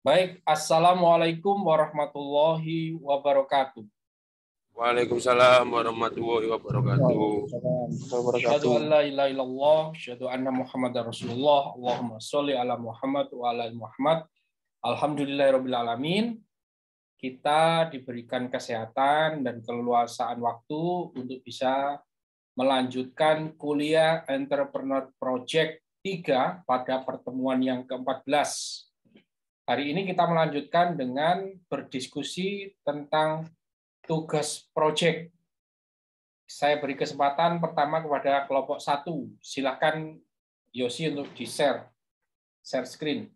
Baik, Assalamualaikum warahmatullahi wabarakatuh. Waalaikumsalam warahmatullahi wabarakatuh. Asyhadu an la ilaha illallah, asyhadu anna Muhammadar Rasulullah. Allahumma sholli ala Muhammad wa ala ali Muhammad. Alhamdulillahirabbil alamin. Kita diberikan kesehatan dan keleluasaan waktu untuk bisa melanjutkan kuliah Entrepreneur Project 3 pada pertemuan yang ke-14. Hari ini kita melanjutkan dengan berdiskusi tentang tugas proyek. Saya beri kesempatan pertama kepada kelompok 1. Silakan Yosi untuk di-share screen.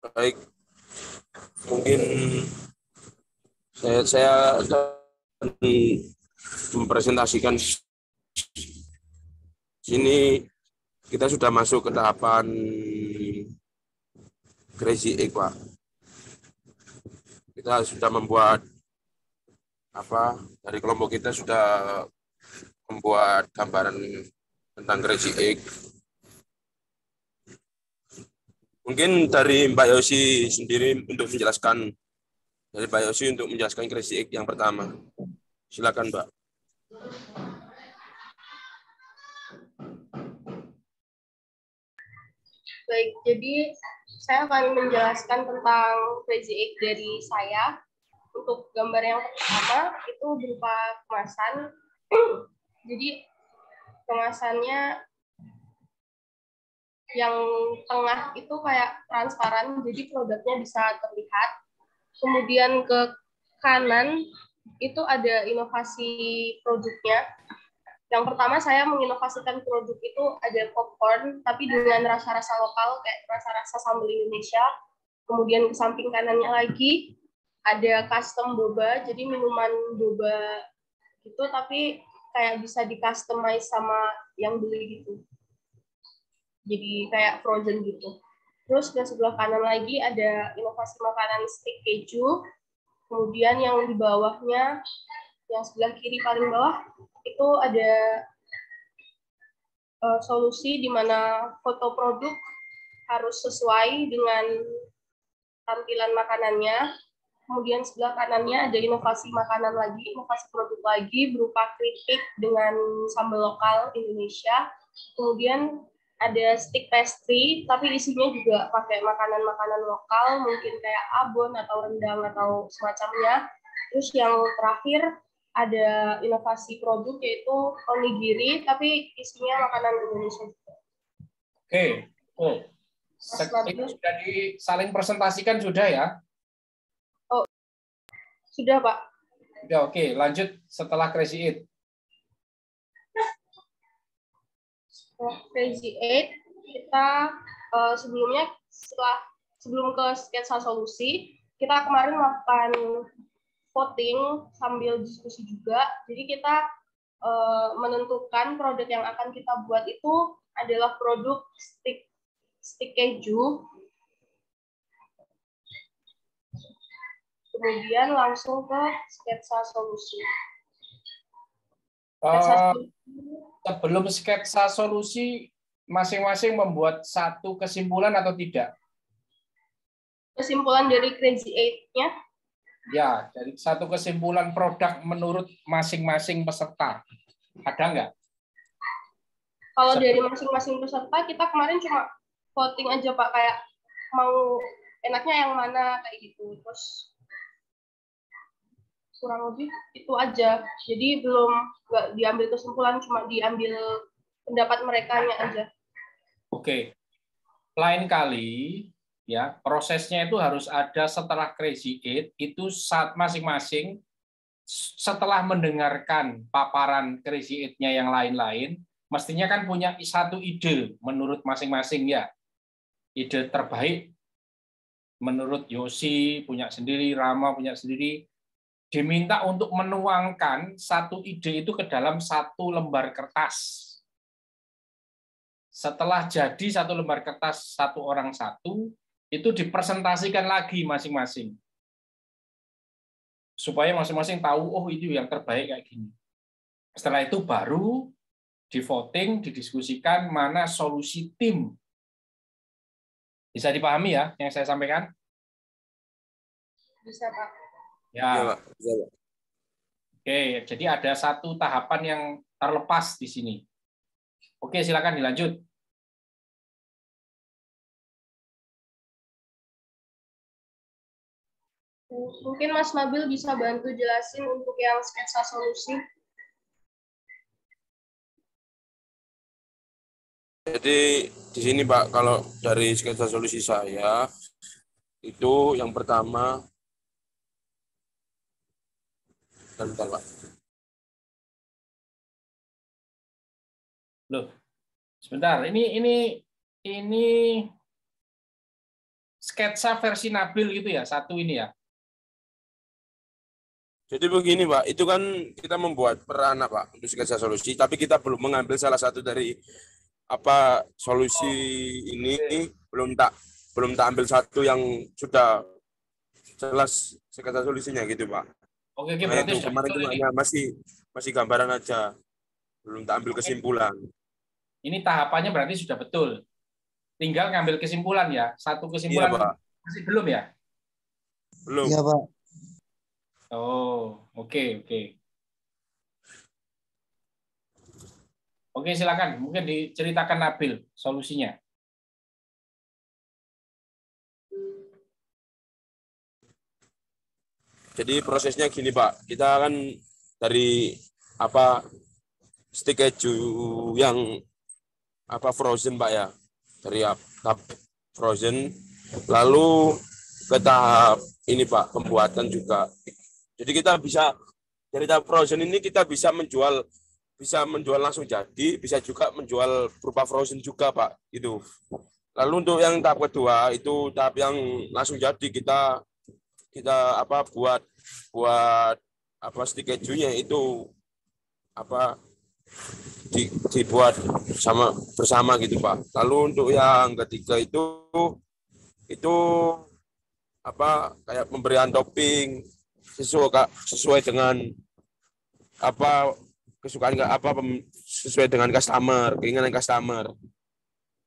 Baik, mungkin saya akan mempresentasikan sini. Kita sudah masuk ke tahapan Crazy Egg, Pak. Kita sudah membuat dari kelompok kita sudah membuat gambaran tentang Crazy Egg. Mungkin dari Mbak Yosi sendiri untuk menjelaskan, Crazy Egg yang pertama. Silakan, Mbak. Baik, jadi saya akan menjelaskan tentang Crazy Egg dari saya. Untuk gambar yang pertama itu berupa kemasan. Jadi kemasannya yang tengah itu kayak transparan, jadi produknya bisa terlihat. Kemudian ke kanan itu ada inovasi produknya. Yang pertama saya menginovasikan produk itu ada popcorn, tapi dengan rasa-rasa lokal, kayak rasa-rasa sambal Indonesia. Kemudian ke samping kanannya lagi ada custom boba, jadi minuman boba gitu, tapi kayak bisa di-customize sama yang beli gitu. Jadi kayak frozen gitu. Terus di sebelah kanan lagi ada inovasi makanan stick keju. Kemudian yang di bawahnya, yang sebelah kiri paling bawah, itu ada solusi di mana foto produk harus sesuai dengan tampilan makanannya. Kemudian sebelah kanannya ada inovasi makanan lagi, inovasi produk lagi berupa keripik dengan sambal lokal Indonesia. Kemudian ada stick pastry, tapi isinya juga pakai makanan-makanan lokal, mungkin kayak abon atau rendang atau semacamnya. Terus yang terakhir ada inovasi produk yaitu onigiri, tapi isinya makanan Indonesia juga. Oke, itu sudah saling presentasikan sudah ya? Oh, sudah Pak. Sudah, oke. Lanjut setelah Crazy Eight. Crazy Eight, kita sebelumnya sebelum ke sketsa solusi, kita kemarin melakukan voting sambil diskusi juga. Jadi kita menentukan produk yang akan kita buat itu adalah produk stick keju. Kemudian langsung ke sketsa solusi. Sebelum sketsa solusi, masing-masing membuat satu kesimpulan atau tidak? Kesimpulan dari Crazy Eight-nya? Ya, dari satu kesimpulan produk menurut masing-masing peserta. Ada nggak? Kalau dari masing-masing peserta, kita kemarin cuma voting aja Pak, kayak mau enaknya yang mana, kayak gitu. Terus kurang lebih itu aja. Jadi belum nggak diambil kesimpulan, cuma diambil pendapat merekanya aja. Oke. Lain kali ya, prosesnya itu harus ada setelah Crazy Eight itu saat masing-masing setelah mendengarkan paparan Crazy Eight-nya yang lain-lain, mestinya kan punya satu ide menurut masing-masing ya. Ide terbaik menurut Yosi punya sendiri, Rama punya sendiri, diminta untuk menuangkan satu ide itu ke dalam satu lembar kertas. Setelah jadi satu lembar kertas satu orang satu, itu dipresentasikan lagi masing-masing. Supaya masing-masing tahu, oh itu yang terbaik kayak gini. Setelah itu baru di voting, didiskusikan mana solusi tim. Bisa dipahami ya yang saya sampaikan? Bisa, Pak. Ya. Iya, Pak. Bisa, Pak. Oke, jadi ada satu tahapan yang terlepas di sini. Oke, silakan dilanjut. Mungkin Mas Nabil bisa bantu jelasin untuk yang sketsa solusi. Jadi di sini Pak, kalau dari sketsa solusi saya itu yang pertama, bentar Pak. Loh, sebentar. Ini sketsa versi Nabil gitu ya, satu ini ya. Jadi begini Pak, itu kan kita membuat peran Pak untuk sketsa solusi, tapi kita belum mengambil salah satu dari apa solusi ini, belum tak ambil satu yang sudah jelas sketsa solusinya gitu Pak. Oke, Nah, berarti itu sudah kemarin betul itu ini. hanya masih gambaran aja, belum tak ambil kesimpulan. Ini tahapannya berarti sudah betul. Tinggal ngambil kesimpulan ya. Satu Iya kesimpulan Pak, masih belum ya? belum. Iya, Pak. Oh, oke. Oke, silakan. Mungkin diceritakan Nabil solusinya. Jadi prosesnya gini Pak, kita kan dari apa stick keju yang apa frozen Pak ya, dari tahap frozen, lalu ke tahap ini Pak pembuatan juga. Jadi kita bisa dari tahap frozen ini kita bisa menjual langsung jadi, bisa juga menjual berupa frozen juga Pak itu. Lalu untuk yang tahap kedua itu tahap yang langsung jadi kita apa buat apa stick kejunya itu apa dibuat bersama gitu Pak. Lalu untuk yang ketiga itu apa kayak pemberian topping sesuai dengan apa kesukaan sesuai dengan keinginan customer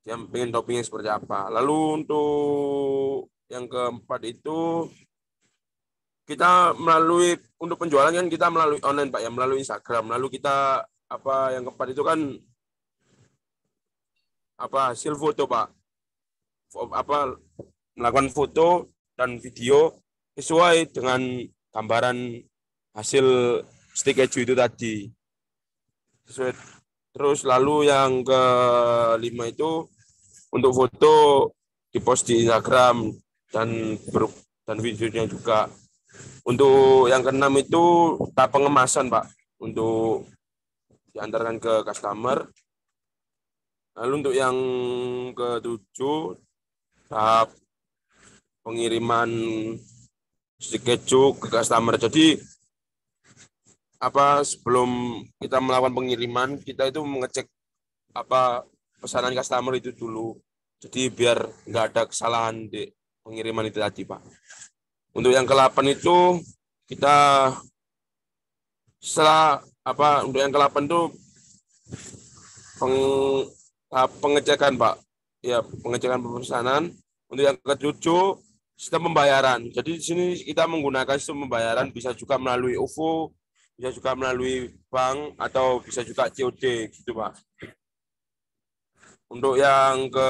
yang pengen toppingnya seperti apa. Lalu untuk yang keempat itu kita untuk penjualan kan kita melalui online Pak ya, melalui Instagram. Lalu kita apa yang keempat itu kan apa hasil foto Pak. Apa melakukan foto dan video sesuai dengan gambaran hasil stick keju itu tadi. Terus lalu yang kelima itu untuk foto dipost di Instagram dan videonya juga. Untuk yang keenam itu tahap pengemasan Pak untuk diantarkan ke customer. Lalu untuk yang ketujuh tahap pengiriman stick keju ke customer. Jadi apa sebelum kita melakukan pengiriman kita itu mengecek apa pesanan customer itu dulu. Jadi biar nggak ada kesalahan di pengiriman itu tadi Pak. Untuk yang ke-8 itu kita setelah apa untuk yang ke-8 itu pengecekan Pak. Ya, pengecekan pemesanan. Untuk yang ke-7 sistem pembayaran. Jadi di sini kita menggunakan sistem pembayaran bisa juga melalui OVO, bisa juga melalui bank atau bisa juga COD gitu Pak. Untuk yang ke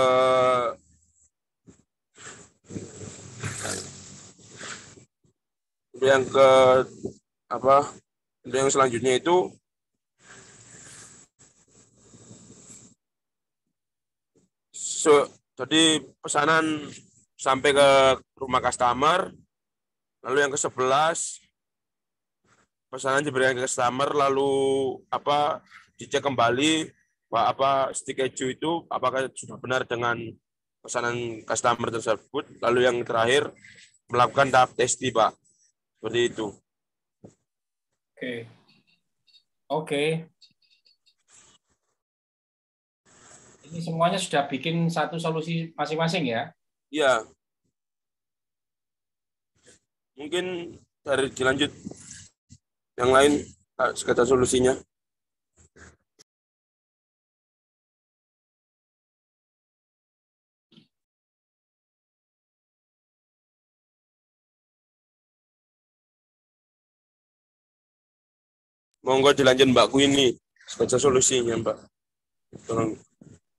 untuk yang selanjutnya itu jadi pesanan sampai ke rumah customer, lalu yang ke-11 pesanan diberikan ke customer, lalu dicek kembali stick keju itu apakah sudah benar dengan pesanan customer tersebut, lalu yang terakhir melakukan tahap testi, Pak. Seperti itu. Oke. Ini semuanya sudah bikin satu solusi masing-masing ya? Iya. Mungkin dilanjut yang lain sekitar solusinya. Monggo dilanjut Mbak Queenie sebagai solusinya, Mbak. Tolong.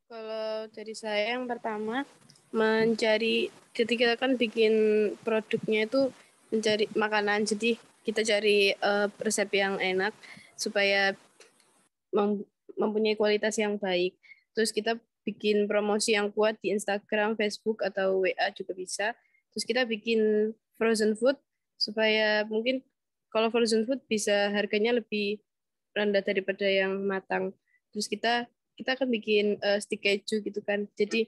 Kalau dari saya yang pertama mencari, jadi kita kan bikin produknya itu mencari makanan, jadi kita cari resep yang enak supaya mempunyai kualitas yang baik. Terus kita bikin promosi yang kuat di Instagram, Facebook atau WA juga bisa. Terus kita bikin frozen food supaya mungkin kalau frozen food bisa harganya lebih rendah daripada yang matang. Terus kita akan bikin stick keju gitu kan. Jadi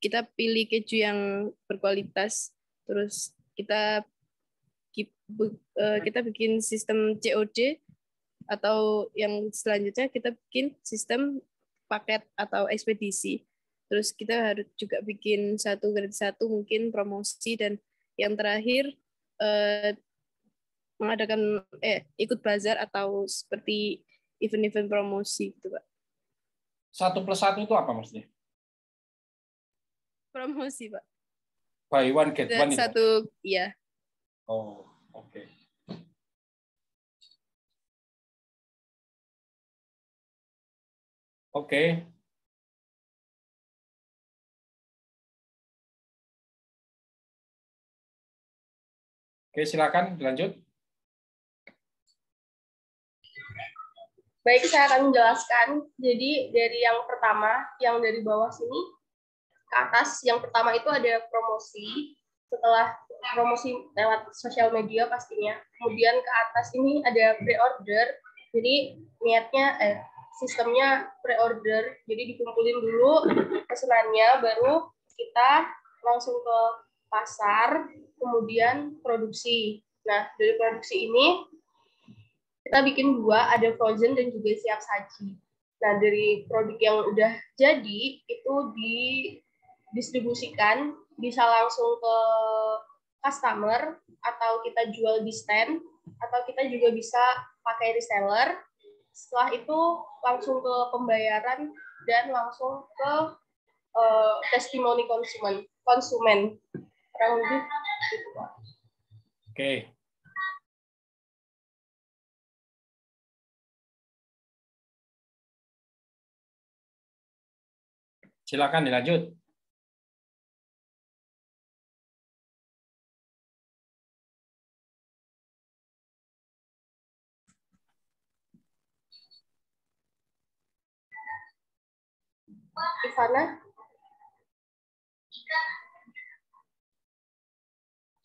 kita pilih keju yang berkualitas. Terus kita bikin sistem COD, atau yang selanjutnya kita bikin sistem paket atau ekspedisi. Terus kita harus juga bikin 1 gratis 1 mungkin promosi, dan yang terakhir mengadakan ikut bazar atau seperti event-event promosi gitu, Pak. 1+1 itu apa maksudnya? Promosi, Pak. Buy one get one itu? Satu, iya. Oh, oke. Oke. Oke, silakan dilanjut. Baik, saya akan menjelaskan. Jadi dari yang pertama, yang dari bawah sini ke atas, yang pertama itu ada promosi. Setelah promosi lewat sosial media pastinya. Kemudian ke atas ini ada pre-order. Jadi sistemnya pre-order. Jadi dikumpulin dulu pesanannya, baru kita langsung ke pasar, kemudian produksi. Nah, dari produksi ini kita bikin 2, ada frozen dan juga siap saji. Nah, dari produk yang udah jadi itu didistribusikan, bisa langsung ke customer, atau kita jual di stand, atau kita juga bisa pakai reseller. Setelah itu langsung ke pembayaran dan langsung ke testimoni konsumen. Kurang lebih gitu, Pak. Oke. Silakan dilanjut.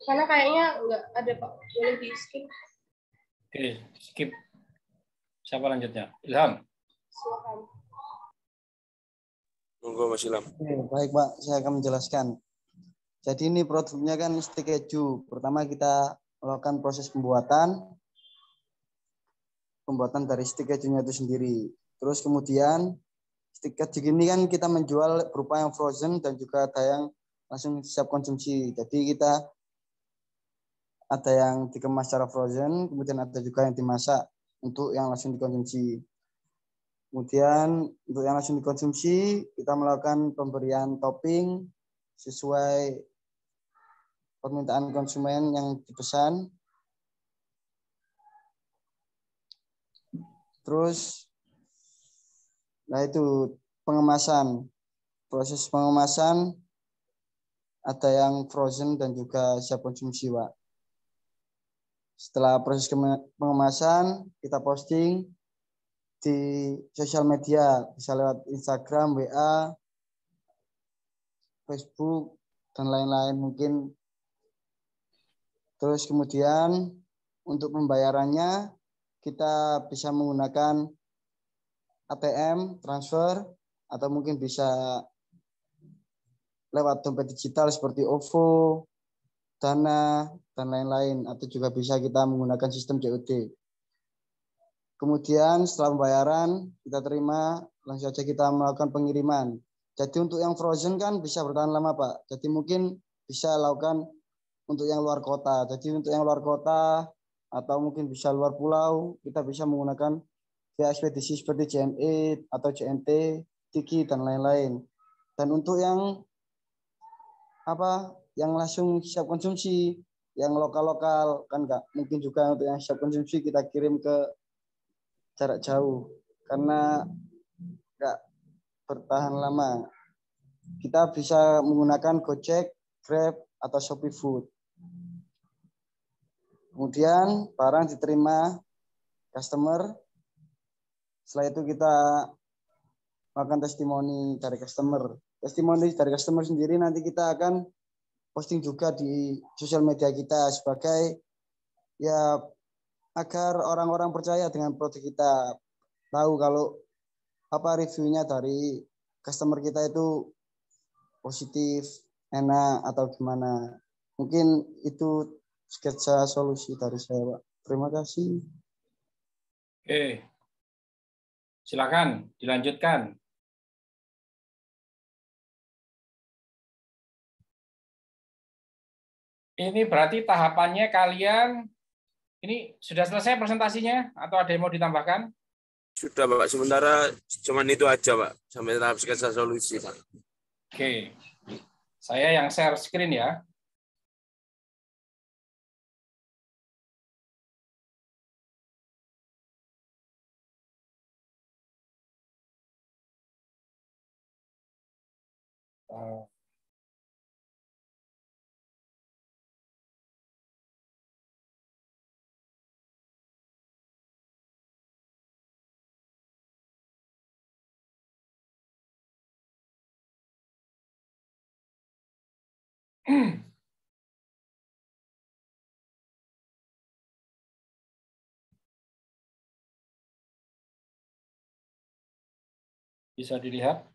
Karena kayaknya nggak ada, Pak. Boleh di skip. Oke, skip. Siapa lanjutnya? Ilham. Silakan. Monggo Mas Ilham. Baik, Pak. Saya akan menjelaskan. Jadi ini produknya kan stick keju. Pertama kita melakukan proses pembuatan dari stick kejunya itu sendiri. Terus kemudian stick keju ini kan kita menjual berupa yang frozen dan juga ada yang langsung siap konsumsi. Jadi kita ada yang dikemas secara frozen, kemudian ada juga yang dimasak untuk yang langsung dikonsumsi. Kemudian untuk yang langsung dikonsumsi, kita melakukan pemberian topping sesuai permintaan konsumen yang dipesan. Terus, nah itu pengemasan. Proses pengemasan ada yang frozen dan juga siap konsumsi, Pak. Setelah proses pengemasan, kita posting di sosial media, bisa lewat Instagram, WA, Facebook, dan lain-lain mungkin. Terus kemudian untuk pembayarannya kita bisa menggunakan ATM, transfer, atau mungkin bisa lewat dompet digital seperti OVO, Dana, dan lain-lain. Atau juga bisa kita menggunakan sistem COD. Kemudian setelah pembayaran kita terima, langsung saja kita melakukan pengiriman. Jadi untuk yang frozen kan bisa bertahan lama, Pak. Jadi mungkin bisa lakukan untuk yang luar kota. Jadi untuk yang luar kota atau mungkin bisa luar pulau, kita bisa menggunakan via ekspedisi seperti JNE atau JNT, Tiki, dan lain-lain. Dan untuk yang yang langsung siap konsumsi, yang lokal-lokal kan enggak mungkin juga untuk yang siap konsumsi kita kirim ke jarak jauh karena enggak bertahan lama. Kita bisa menggunakan Gojek, Grab, atau Shopee Food. Kemudian barang diterima customer. Setelah itu kita melakukan testimoni dari customer. Testimoni dari customer sendiri nanti kita akan posting juga di sosial media kita sebagai ya agar orang-orang percaya dengan produk kita, tahu kalau reviewnya dari customer kita itu positif, enak atau gimana. Mungkin itu sketsa solusi dari saya, Pak. Terima kasih. Oke. Silakan dilanjutkan. Ini berarti tahapannya kalian ini sudah selesai presentasinya atau ada yang mau ditambahkan? Sudah, Pak. Sementara cuman itu aja, Pak. Sampai tahap sketsa solusi, Pak. Oke. Saya yang share screen ya. Bisa dilihat?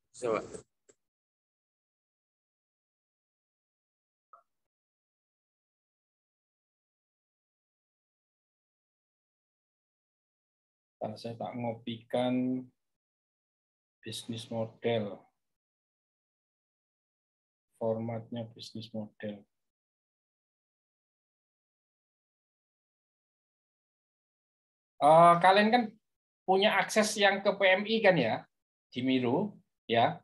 Bisa, Pak. Saya tak ngopikan bisnis model. Formatnya bisnis model. Kalian kan punya akses yang ke PMI kan ya, di Miro ya.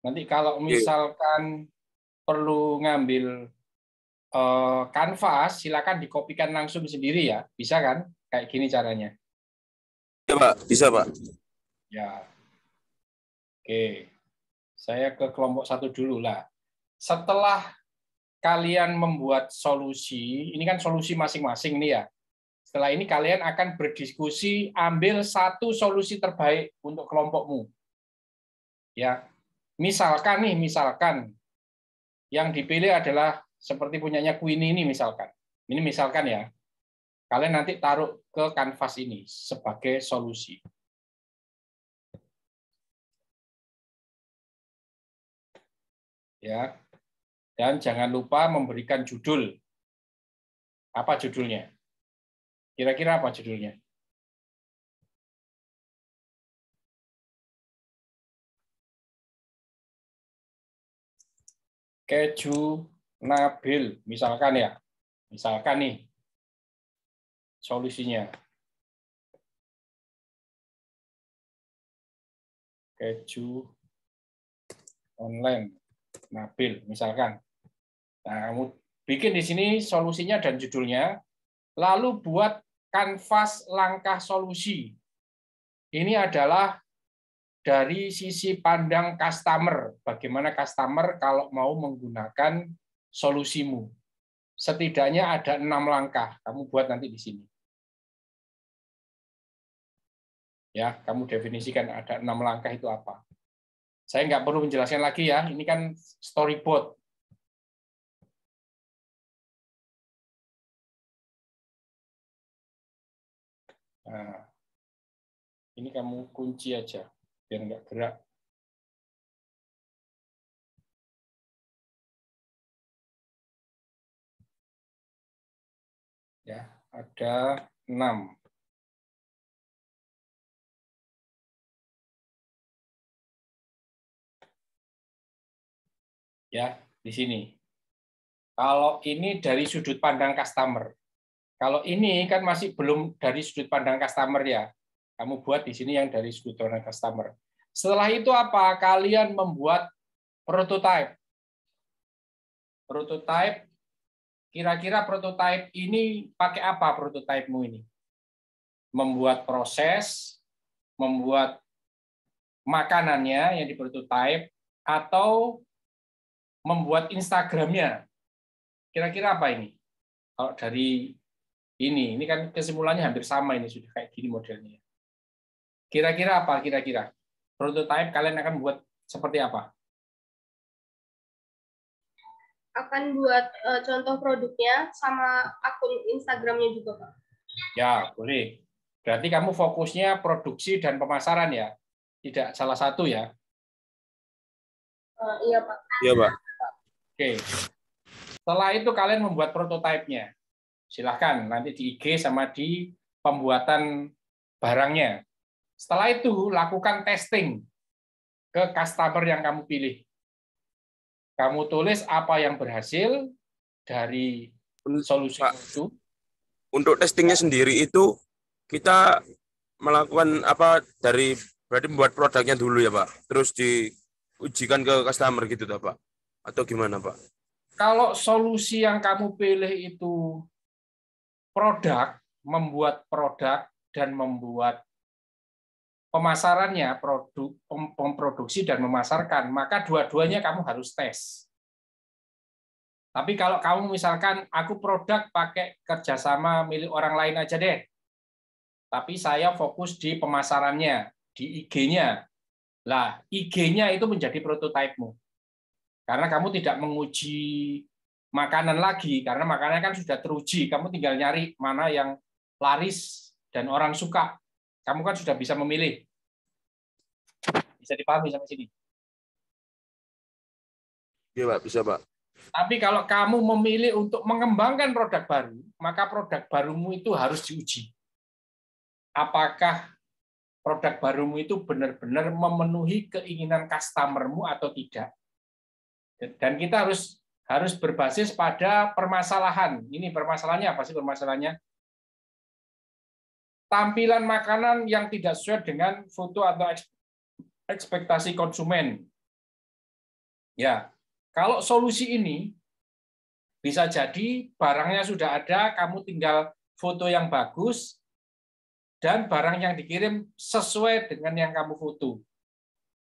Nanti kalau misalkan perlu ngambil kanvas, silakan dikopikan langsung sendiri ya, bisa kan? Kayak gini caranya. Ya, Pak. Bisa, Pak. Ya. Oke. Saya ke kelompok 1 dulu lah. Setelah kalian membuat solusi, ini kan solusi masing-masing nih ya. Setelah ini kalian akan berdiskusi, ambil satu solusi terbaik untuk kelompokmu. Ya. Misalkan yang dipilih adalah seperti punyanya Queenie ini misalkan. Ini misalkan ya. Kalian nanti taruh ke kanvas ini sebagai solusi. Ya. Dan jangan lupa memberikan judul. Apa judulnya? Kira-kira apa judulnya? Keju Nabil, misalkan ya. Misalkan nih, solusinya. Keju online Nabil, misalkan. Nah, kamu bikin di sini solusinya dan judulnya, lalu buat kanvas langkah solusi. Ini adalah dari sisi pandang customer, bagaimana customer kalau mau menggunakan solusimu. setidaknya ada 6 langkah. Kamu buat nanti di sini. Ya, kamu definisikan ada 6 langkah itu apa. Saya nggak perlu menjelaskan lagi ya, ini kan storyboard. Nah, ini kamu kunci aja, biar nggak gerak. Ya, ada 6. Ya, di sini. Kalau ini dari sudut pandang customer. Kalau ini kan masih belum dari sudut pandang customer ya. Kamu buat di sini yang dari sudut pandang customer. Setelah itu apa? Kalian membuat prototype. Prototype, kira-kira prototype ini pakai apa prototipemu ini? Membuat proses, membuat makanannya yang di prototype, atau membuat Instagramnya. Kira-kira apa ini? Kalau dari ini kan kesimpulannya hampir sama, ini sudah kayak gini modelnya. Kira-kira apa? Kira-kira prototype kalian akan buat seperti apa? Akan buat contoh produknya sama akun Instagramnya juga, Pak. Ya, boleh. Berarti kamu fokusnya produksi dan pemasaran ya? Tidak salah satu ya? Iya, Pak. Iya, Pak. Oke. Setelah itu kalian membuat prototipenya. Silahkan nanti di IG sama di pembuatan barangnya. Setelah itu lakukan testing ke customer yang kamu pilih. Kamu tulis apa yang berhasil dari solusi Pak, itu. untuk testingnya sendiri itu kita melakukan apa dari berarti membuat produknya dulu ya Pak, terus diujikan ke customer gitu Pak, atau gimana Pak? Kalau solusi yang kamu pilih itu produk, membuat produk dan membuat pemasarannya, memproduksi dan memasarkan, maka dua-duanya kamu harus tes. Tapi kalau kamu misalkan aku produk pakai kerjasama milik orang lain aja deh, tapi saya fokus di pemasarannya, di IG-nya. Lah, IG-nya itu menjadi prototipemu. Karena kamu tidak menguji makanan lagi, karena makanan kan sudah teruji. Kamu tinggal nyari mana yang laris dan orang suka. Kamu kan sudah bisa memilih. Bisa dipahami sampai sini? Iya Pak, bisa Pak. Tapi kalau kamu memilih untuk mengembangkan produk baru, maka produk barumu itu harus diuji. Apakah produk barumu itu benar-benar memenuhi keinginan customermu atau tidak? Dan kita harus berbasis pada permasalahan. Ini permasalahannya apa sih permasalahannya? Tampilan makanan yang tidak sesuai dengan foto atau ekspektasi konsumen. Ya, kalau solusi ini bisa jadi barangnya sudah ada, kamu tinggal foto yang bagus dan barang yang dikirim sesuai dengan yang kamu foto.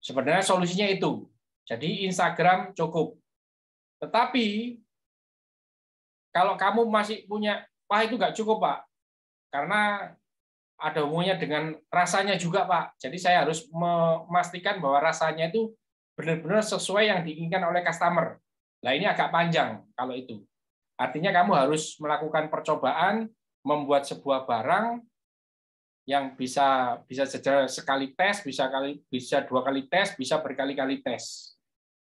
Sebenarnya solusinya itu. Jadi Instagram cukup. Tetapi kalau kamu masih punya, wah itu nggak cukup Pak, karena ada hubungannya dengan rasanya juga Pak. Jadi saya harus memastikan bahwa rasanya itu benar-benar sesuai yang diinginkan oleh customer. Nah ini agak panjang kalau itu. Artinya kamu harus melakukan percobaan, membuat sebuah barang yang bisa sekali tes, bisa 2 kali tes, bisa berkali-kali tes.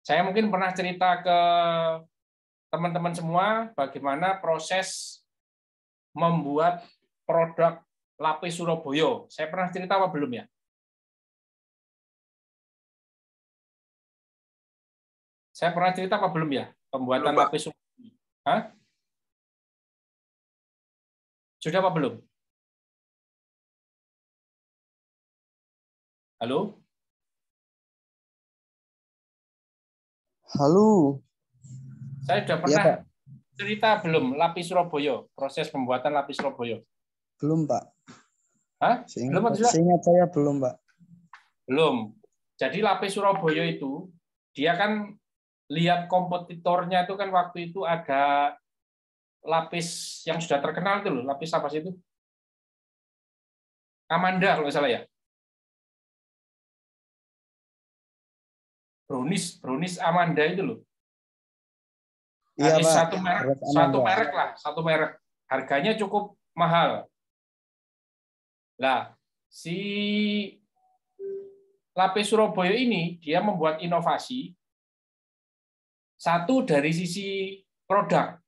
Saya mungkin pernah cerita ke teman-teman semua bagaimana proses membuat produk lapis Surabaya. Saya pernah cerita apa belum ya? Saya pernah cerita apa belum ya? Pembuatan Belum, Pak. lapis Surabaya. Hah? Sudah apa belum? Halo? Halo. Saya sudah pernah cerita belum lapis Surabaya, proses pembuatan lapis Surabaya? Belum, Pak. Hah? Belum atau sudah? Seingat saya belum, Pak. Belum. Jadi lapis Surabaya itu, dia kan lihat kompetitornya itu kan waktu itu ada lapis yang sudah terkenal itu loh, lapis apa sih itu? Amanda kalau nggak salah ya. Brownies Amanda itu loh. Nah, Iya, ini Pak. satu Amanda. merek lah, satu merek. Harganya cukup mahal. Nah, si lapis Surabaya ini dia membuat inovasi satu dari sisi produk.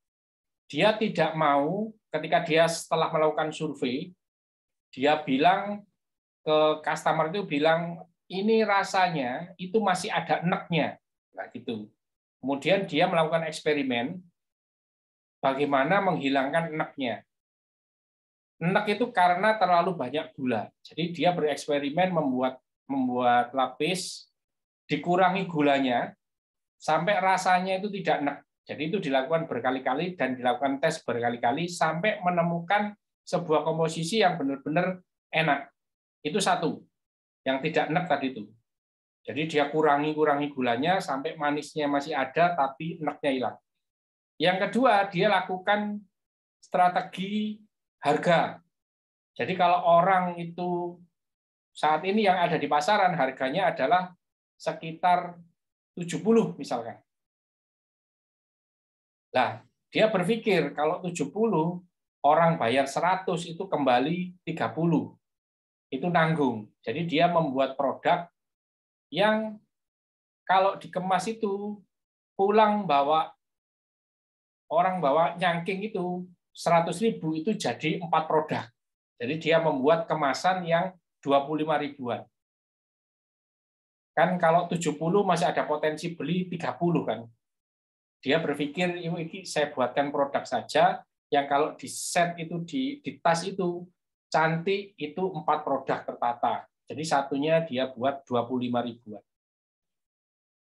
Dia tidak mau ketika dia setelah melakukan survei, dia bilang ke customer itu bilang ini rasanya itu masih ada enaknya, nah gitu. Kemudian dia melakukan eksperimen bagaimana menghilangkan enaknya. Enak itu karena terlalu banyak gula. Jadi dia bereksperimen membuat lapis dikurangi gulanya sampai rasanya itu tidak enak. Jadi itu dilakukan berkali-kali dan dilakukan tes berkali-kali sampai menemukan sebuah komposisi yang benar-benar enak. Itu satu, yang tidak enak tadi itu. Jadi dia kurangi gulanya sampai manisnya masih ada tapi enaknya hilang. Yang kedua, dia lakukan strategi harga. Jadi kalau orang itu saat ini yang ada di pasaran harganya adalah sekitar 70 misalkan. Nah, dia berpikir kalau 70 orang bayar 100 itu kembali 30. Itu nanggung. Jadi dia membuat produk yang kalau dikemas itu pulang orang bawa nyangking itu 100.000 itu jadi 4 produk. Jadi dia membuat kemasan yang 25 ribuan. Kan kalau 70 masih ada potensi beli 30 kan. Dia berpikir ini saya buatkan produk saja yang kalau di set itu di tas itu cantik itu 4 produk tertata. Jadi satunya dia buat 25 ribuan.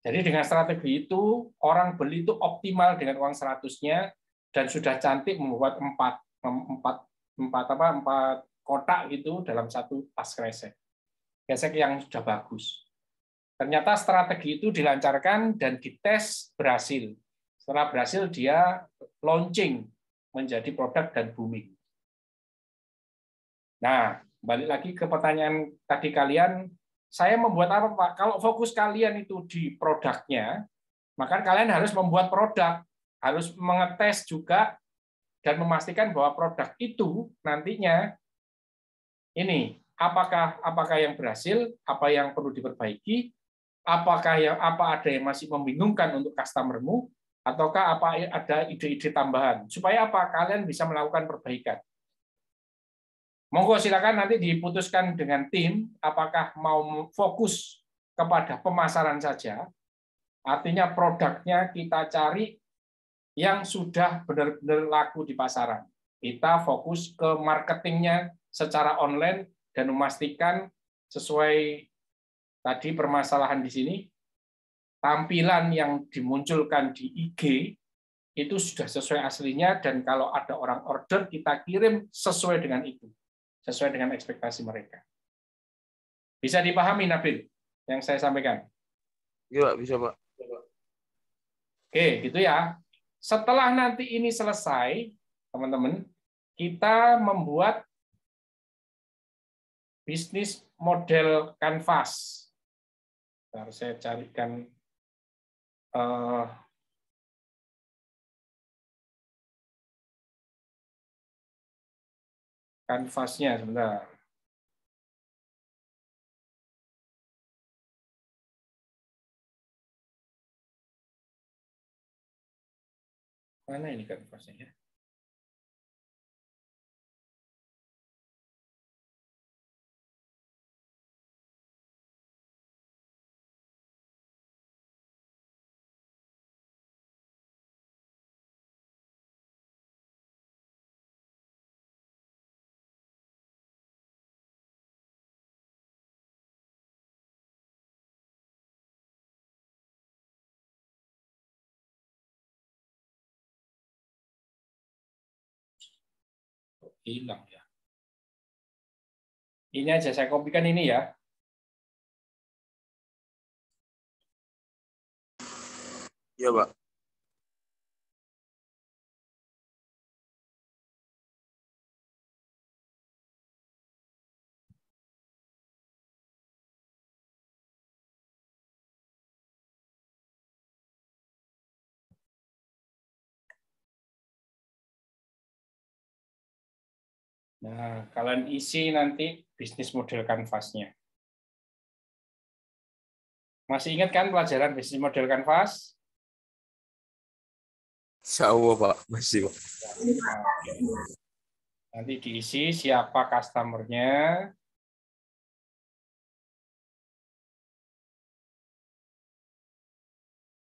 Jadi dengan strategi itu orang beli itu optimal dengan uang 100-nya dan sudah cantik membuat 4 kotak gitu dalam satu tas kresek. Kresek yang sudah bagus. Ternyata strategi itu dilancarkan dan dites berhasil. Setelah berhasil dia launching menjadi produk dan booming. Nah, balik lagi ke pertanyaan tadi kalian, saya membuat apa Pak? Kalau fokus kalian itu di produknya, maka kalian harus membuat produk, harus mengetes juga dan memastikan bahwa produk itu nantinya ini apakah yang berhasil, apa yang perlu diperbaiki, apa ada yang masih membingungkan untuk customermu, ataukah apa ada ide-ide tambahan supaya apa kalian bisa melakukan perbaikan. Monggo silakan nanti diputuskan dengan tim apakah mau fokus kepada pemasaran saja, artinya produknya kita cari yang sudah benar-benar laku di pasaran. Kita fokus ke marketingnya secara online dan memastikan sesuai tadi permasalahan di sini, tampilan yang dimunculkan di IG itu sudah sesuai aslinya dan kalau ada orang order kita kirim sesuai dengan itu, sesuai dengan ekspektasi mereka. Bisa dipahami Nabil yang saya sampaikan? Iya, bisa Pak. Oke, gitu ya. Setelah nanti ini selesai, teman-teman, kita membuat bisnis model kanvas. Bentar, saya carikan kanvasnya sebentar. Mana ini kanvasnya ya? Hilang ya. Ini aja saya kopikan ini ya. Iya Pak. Nah, kalian isi nanti bisnis model kanvasnya. Masih ingat kan pelajaran bisnis model kanvas? Insya Allah, Pak. Masih, Pak. Nanti diisi siapa customer-nya,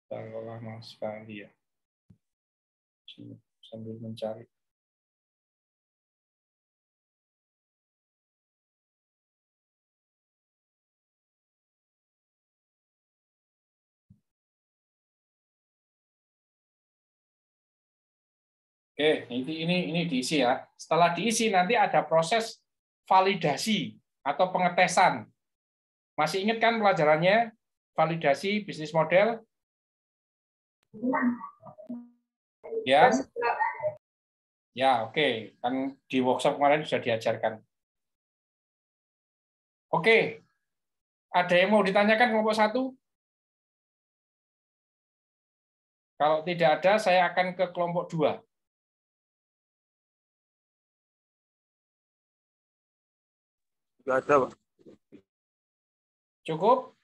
kalau lama sekali ya. Sambil mencari. Oke, ini diisi ya. Setelah diisi nanti ada proses validasi atau pengetesan. Masih ingat kan pelajarannya? Validasi bisnis model? Ya. Ya, oke. Kan di workshop kemarin sudah diajarkan. Oke. Ada yang mau ditanyakan kelompok 1? Kalau tidak ada, saya akan ke kelompok 2. Nggak ada, Pak. Cukup?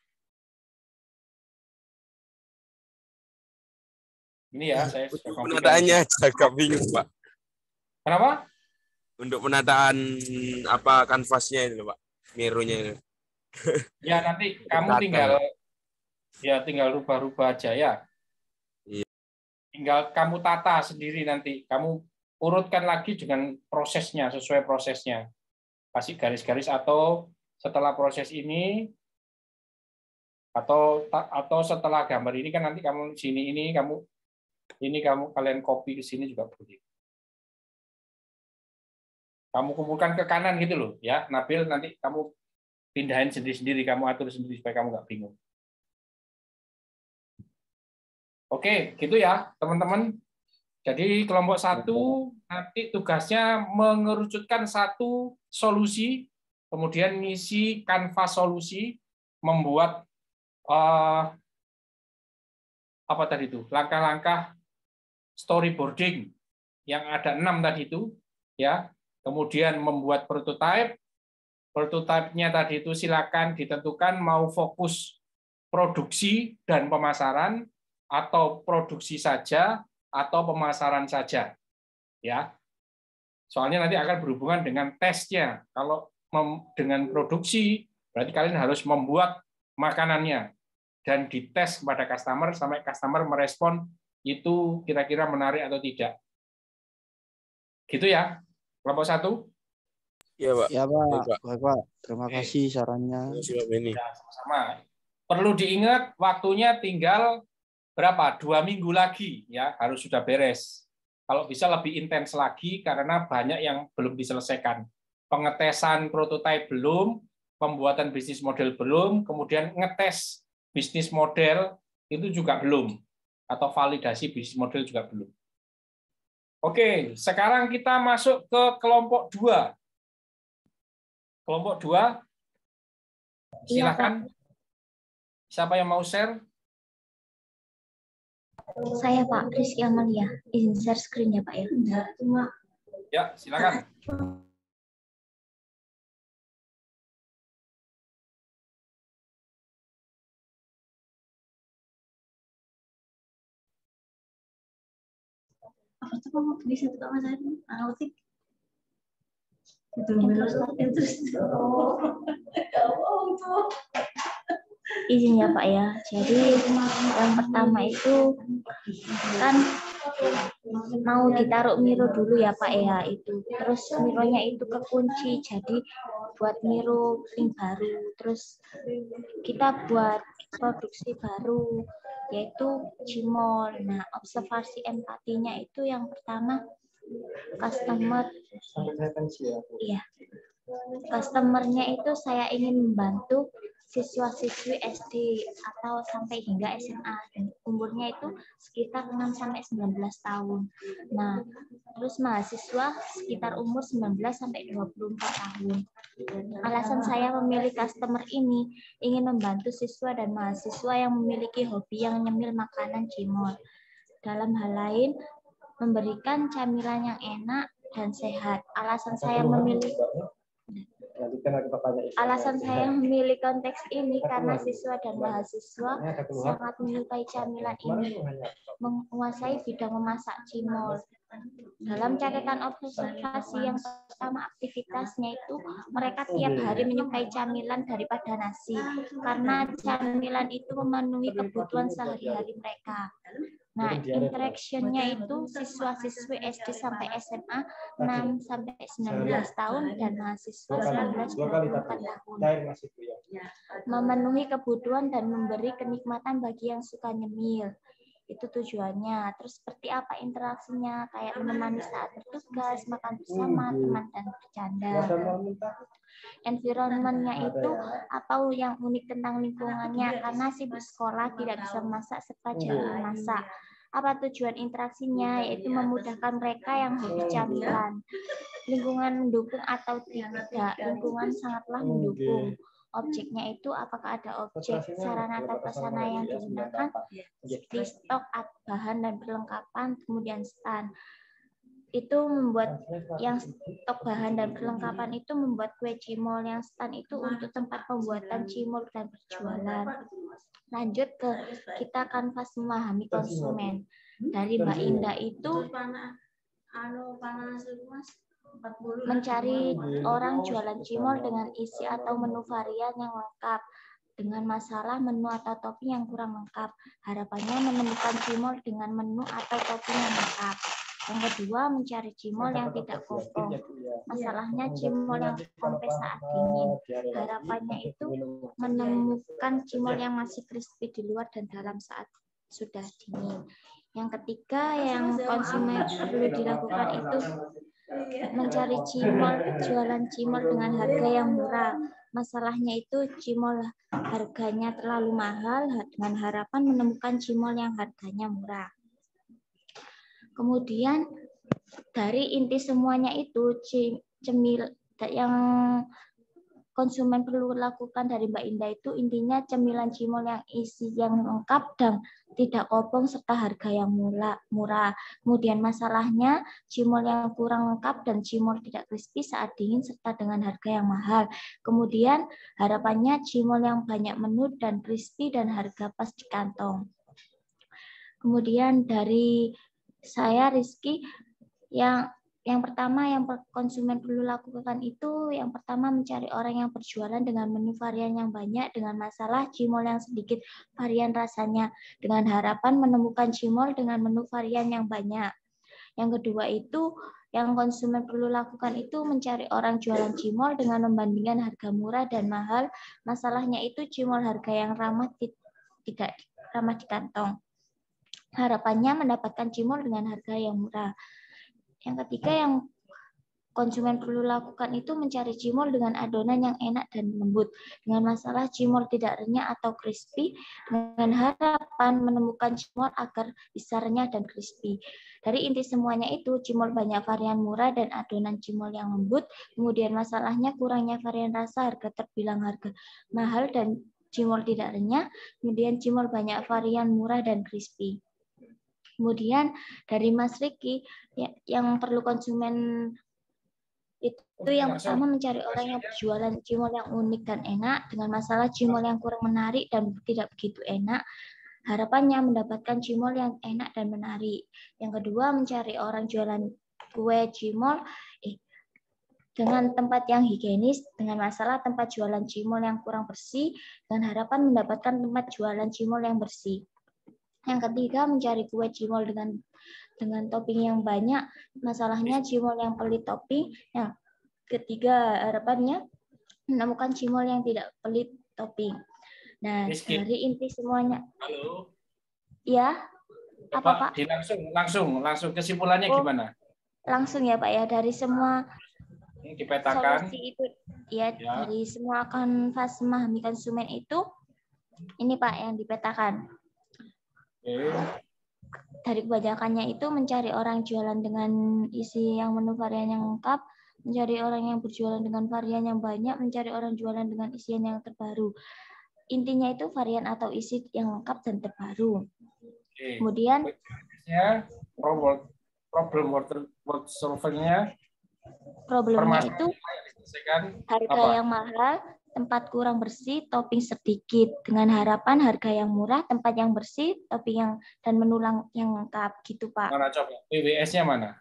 Ini ya, saya sudah Penataannya agak bingung, Pak. Kenapa? Untuk penataan apa kanvasnya itu, Pak. Mironya itu. Ya, nanti kamu tinggal rubah-rubah aja ya. Iya. Tinggal kamu tata sendiri nanti. Kamu urutkan lagi dengan prosesnya, sesuai prosesnya. Kasih garis-garis atau setelah proses ini atau setelah gambar ini kan nanti kamu sini kamu kalian copy ke sini juga boleh. Kamu kumpulkan ke kanan gitu loh ya, Nabil, nanti kamu pindahin sendiri-sendiri, kamu atur sendiri supaya kamu nggak bingung. Oke, gitu ya teman-teman. Jadi kelompok 1 nanti tugasnya mengerucutkan satu solusi, kemudian ngisi kanvas solusi, membuat apa tadi itu, langkah-langkah storyboarding yang ada 6 tadi itu, ya. Kemudian membuat prototype. Prototype-nya tadi itu silakan ditentukan mau fokus produksi dan pemasaran atau produksi saja atau pemasaran saja, ya. Soalnya nanti akan berhubungan dengan tesnya. Kalau dengan produksi, berarti kalian harus membuat makanannya dan dites kepada customer sampai customer merespon itu kira-kira menarik atau tidak. Gitu ya, kelompok 1. Iya, Pak. Ya, Pak. Baik, Pak. Baik, Pak. Terima kasih sarannya. Ya, sama-sama. Perlu diingat waktunya tinggal berapa? 2 minggu lagi ya, harus sudah beres. Kalau bisa lebih intens lagi karena banyak yang belum diselesaikan. Pengetesan prototipe belum, pembuatan bisnis model belum, kemudian ngetes bisnis model itu juga belum, atau validasi bisnis model juga belum. Oke, sekarang kita masuk ke kelompok 2. Kelompok 2, silakan. Siapa yang mau share? Saya Pak Rizky Amalia, izin share screen ya Pak ya. Ya, silakan. Apa tuh mau bisa tuh Mas Ari? Analitik. Izin ya Pak ya. Jadi yang pertama itu kan mau ditaruh miro dulu ya Pak ya itu. Terus mironya itu kekunci, jadi buat miro link baru. Terus kita buat produksi baru yaitu Gmall. Nah, observasi empatinya itu yang pertama customer. Iya. Customernya itu saya ingin membantu siswa-siswi SD atau sampai hingga SMA. Dan umurnya itu sekitar 6-19 tahun. Nah, terus mahasiswa sekitar umur 19-24 tahun. Alasan saya memilih customer ini ingin membantu siswa dan mahasiswa yang memiliki hobi yang nyemil makanan Gmall. Dalam hal lain, memberikan camilan yang enak dan sehat. Alasan saya memilih konteks ini karena siswa dan mahasiswa sangat menyukai camilan ini, menguasai bidang memasak cimol. Dalam catatan observasi yang pertama, aktivitasnya itu mereka tiap hari menyukai camilan daripada nasi, karena camilan itu memenuhi kebutuhan sehari-hari mereka. Nah, interaction-nya itu siswa-siswi SD sampai SMA 6-19 tahun dan mahasiswa 19-24 tahun. Memenuhi kebutuhan dan memberi kenikmatan bagi yang suka nyemil. Itu tujuannya. Terus seperti apa interaksinya? Kayak menemani saat bertugas, makan bersama, teman dan bercanda. Environment-nya itu apa yang unik tentang lingkungannya, karena si sekolah tidak bisa memasak serta jarang memasak. Apa tujuan interaksinya? Yaitu memudahkan mereka yang hobi camilan. Lingkungan mendukung atau tidak? Lingkungan sangatlah mendukung. Objeknya itu apakah ada objek, sarana atau prasarana yang digunakan, seperti stok, bahan dan perlengkapan, kemudian stand. Itu membuat yang stok bahan dan perlengkapan itu membuat kue cimol, yang stand itu untuk tempat pembuatan cimol dan berjualan. Lanjut ke kita kanvas memahami konsumen. Dari Mbak Indah itu mencari orang jualan cimol dengan isi atau menu varian yang lengkap, dengan masalah menu atau topping yang kurang lengkap. Harapannya menemukan cimol dengan menu atau topping yang lengkap. Yang kedua, mencari cimol yang tidak kopong. Masalahnya cimol yang kompres saat dingin. Harapannya itu menemukan cimol yang masih crispy di luar dan dalam saat sudah dingin. Yang ketiga, yang konsumen perlu dilakukan itu mencari cimol, jualan cimol dengan harga yang murah. Masalahnya itu cimol harganya terlalu mahal, dengan harapan menemukan cimol yang harganya murah. Kemudian dari inti semuanya itu cemil yang konsumen perlu lakukan dari Mbak Indah itu intinya cemilan cimol yang isi yang lengkap dan tidak kopong serta harga yang murah. Kemudian masalahnya cimol yang kurang lengkap dan cimol tidak crispy saat dingin serta dengan harga yang mahal. Kemudian harapannya cimol yang banyak menu dan crispy dan harga pas di kantong. Kemudian dari saya Rizky, yang pertama yang konsumen perlu lakukan itu yang pertama mencari orang yang berjualan dengan menu varian yang banyak, dengan masalah cimol yang sedikit varian rasanya, dengan harapan menemukan cimol dengan menu varian yang banyak. Yang kedua itu yang konsumen perlu lakukan itu mencari orang jualan cimol dengan membandingkan harga murah dan mahal. Masalahnya itu cimol harga yang tidak ramah di kantong. Harapannya mendapatkan cimol dengan harga yang murah. Yang ketiga yang konsumen perlu lakukan itu mencari cimol dengan adonan yang enak dan lembut, dengan masalah cimol tidak renyah atau crispy, dengan harapan menemukan cimol agar bisa renyah dan crispy. Dari inti semuanya itu cimol banyak varian murah dan adonan cimol yang lembut, kemudian masalahnya kurangnya varian rasa, harga terbilang harga mahal dan cimol tidak renyah, kemudian cimol banyak varian murah dan crispy. Kemudian dari Mas Riki, yang perlu konsumen itu yang pertama mencari orang yang berjualan cimol yang unik dan enak, dengan masalah cimol yang kurang menarik dan tidak begitu enak. Harapannya mendapatkan cimol yang enak dan menarik. Yang kedua, mencari orang jualan kue cimol dengan tempat yang higienis, dengan masalah tempat jualan cimol yang kurang bersih, dengan harapan mendapatkan tempat jualan cimol yang bersih. Yang ketiga, mencari kue cimol dengan topping yang banyak. Masalahnya cimol yang pelit topping. Yang ketiga, harapannya menemukan cimol yang tidak pelit topping. Nah, dari inti semuanya. Halo. Ya, apa Pak? Langsung kesimpulannya gimana? Langsung ya Pak ya, dari semua dipetakan. Solusi itu ya, dari semua kanvas memahami konsumen itu, ini Pak yang dipetakan. Dari kebanyakannya itu mencari orang jualan dengan isi yang menu varian yang lengkap, mencari orang yang berjualan dengan varian yang banyak, mencari orang jualan dengan isian yang terbaru. Intinya itu varian atau isi yang lengkap dan terbaru. Kemudian problem word solvingnya Problemnya itu permasalahan yang diselesaikan harga apa? yang mahal, tempat kurang bersih, topping sedikit. Dengan harapan harga yang murah, tempat yang bersih, topping yang dan menu yang lengkap gitu, Pak. Mana coba? PWS-nya mana?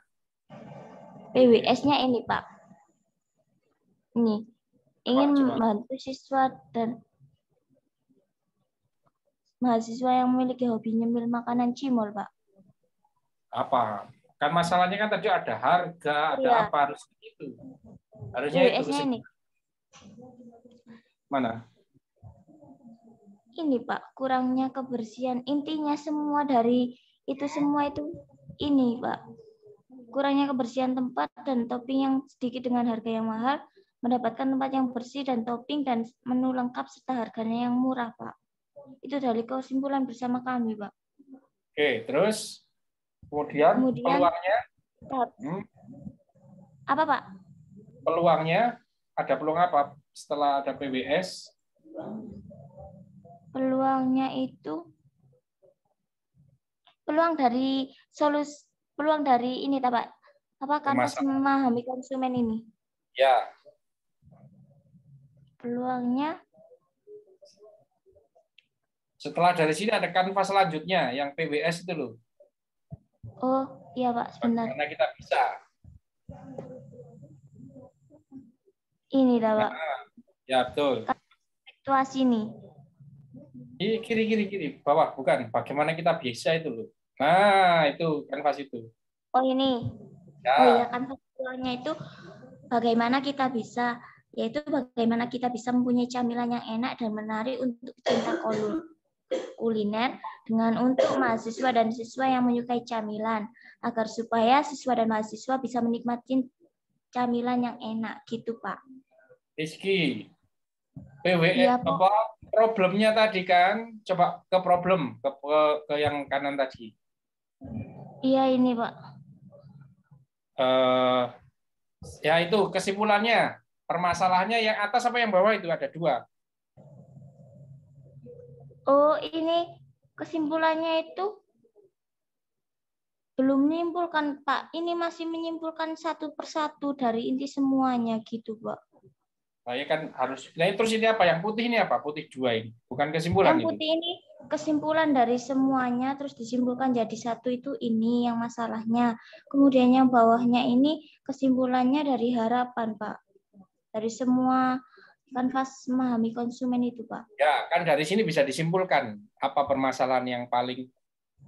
PWS-nya ini, Pak. Ini. Ingin Coba. membantu siswa dan mahasiswa yang memiliki hobi nyemil makanan cimol, Pak. Apa? Kan masalahnya kan tadi ada harga, ada Iya. apa, harus itu. Harusnya itu PWS-nya ini. Mana? Ini, Pak, kurangnya kebersihan. Intinya semua dari itu semua itu ini, Pak. Kurangnya kebersihan tempat dan topping yang sedikit dengan harga yang mahal, mendapatkan tempat yang bersih dan topping dan menu lengkap serta harganya yang murah, Pak. Itu dari kesimpulan bersama kami, Pak. Oke, terus kemudian peluangnya? Apa, Pak? Peluangnya, ada peluang apa setelah ada PWS? Peluangnya itu peluang dari ini, Pak. Apa kanvas memahami konsumen ini? Ya. Peluangnya setelah dari sini ada kanvas selanjutnya yang PWS itu loh. Oh, iya, Pak, sebentar. Karena kita bisa. Ini dah, Pak. Ya, betul. Situasi nih. Kiri. Bawah, bukan. Bagaimana kita bisa itu loh. Nah, itu kanvas itu. Oh, ini. Ya. Oh iya, kanvas peluangnya itu bagaimana kita bisa, yaitu bagaimana kita bisa mempunyai camilan yang enak dan menarik untuk pecinta kuliner dengan untuk mahasiswa dan siswa yang menyukai camilan, agar supaya siswa dan mahasiswa bisa menikmati camilan yang enak gitu, Pak. Rizky, PWS Iya, apa problemnya tadi kan? Coba ke problem ke yang kanan tadi. Iya, ini, Pak. Ya itu kesimpulannya, permasalahannya yang atas apa yang bawah itu ada dua. Oh, ini kesimpulannya itu belum menyimpulkan, Pak. Ini masih menyimpulkan satu persatu dari inti semuanya gitu, Pak. Nah, ya kan harus. Nah, terus ini apa? Yang putih ini apa? Putih dua ini. Bukan kesimpulan yang putih ini kesimpulan dari semuanya, terus disimpulkan jadi satu itu ini yang masalahnya. Kemudian yang bawahnya ini kesimpulannya dari harapan, Pak. Dari semua kanvas memahami konsumen itu, Pak. Ya, kan dari sini bisa disimpulkan apa permasalahan yang paling,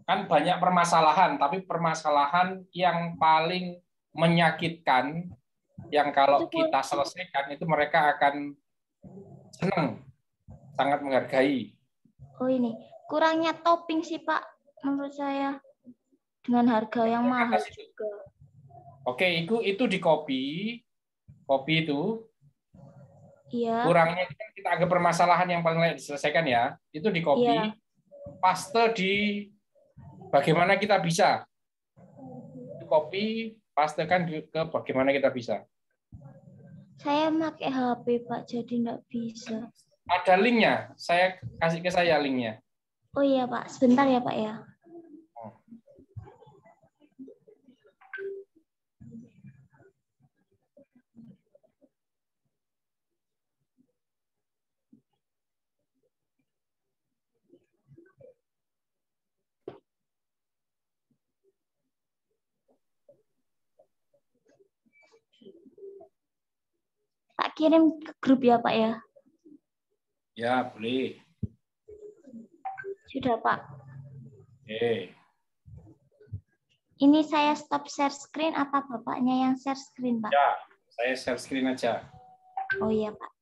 kan banyak permasalahan, tapi permasalahan yang paling menyakitkan, yang kalau kita selesaikan itu mereka akan senang, sangat menghargai. Oh, ini kurangnya topping sih, Pak, menurut saya, dengan harga yang mahal juga. Oke, itu di kopi itu. Iya. Kurangnya kita agak permasalahan yang paling layak diselesaikan ya, itu di kopi. Iya. Paste di bagaimana kita bisa. Di kopi, pastekan ke bagaimana kita bisa. Saya pakai HP, Pak, jadi nggak bisa. Ada linknya, saya kasih ke saya linknya. Oh iya, Pak, sebentar ya, Pak ya. Pak kirim ke grup ya, Pak ya? Ya, boleh. Sudah, Pak. Oke. Ini saya stop share screen, apa Bapaknya yang share screen, Pak? Ya, saya share screen aja. Oh iya, Pak.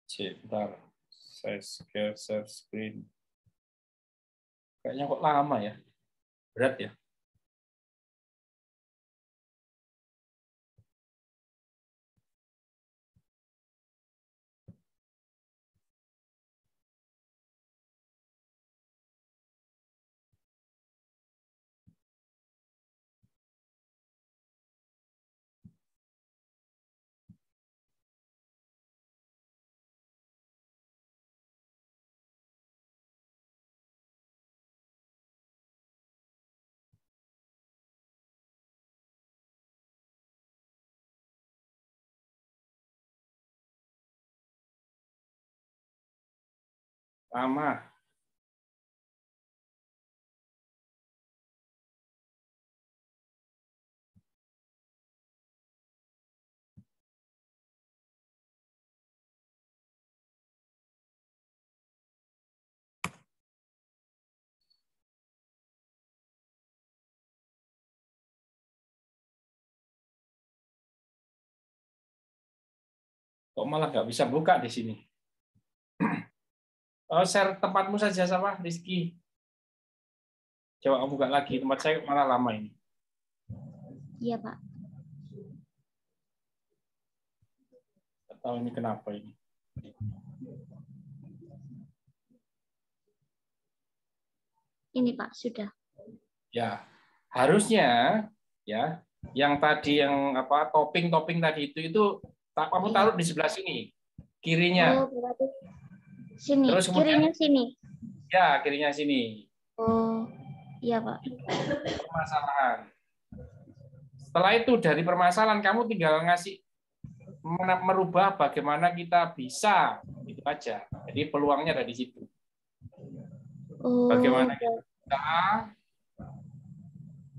Bentar. Saya share screen. Kayaknya kok lama ya? Berat ya? Lama. Kok malah nggak bisa buka di sini? Oh, share tempatmu saja sama Rizky. Coba kamu buka lagi. Tempat saya malah lama ini. Iya, Pak. Nggak tahu ini kenapa ini. Ini, Pak, sudah. Ya, harusnya ya yang tadi yang apa topping tadi itu kamu taruh di sebelah sini, kirinya. Oh, berarti sini. Terus kemudian, Kirinya sini. ya, kirinya sini. Oh, iya, Pak. Permasalahan. Setelah itu dari permasalahan kamu tinggal ngasih merubah bagaimana kita bisa, itu aja. Jadi peluangnya ada di situ. Oh, Bagaimana kita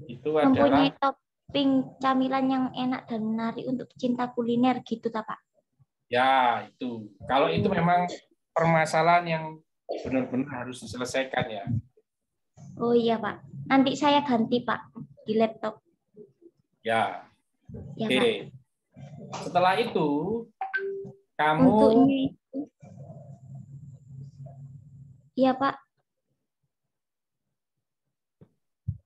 itu mempunyai adalah topping camilan yang enak dan menarik untuk cinta kuliner gitu, tak, Pak? ya itu. Kalau itu memang permasalahan yang benar-benar harus diselesaikan ya. Oh iya, Pak. Nanti saya ganti, Pak, di laptop. Ya. Ya, Oke. Pak. Setelah itu kamu Untuknya itu. Iya, Pak.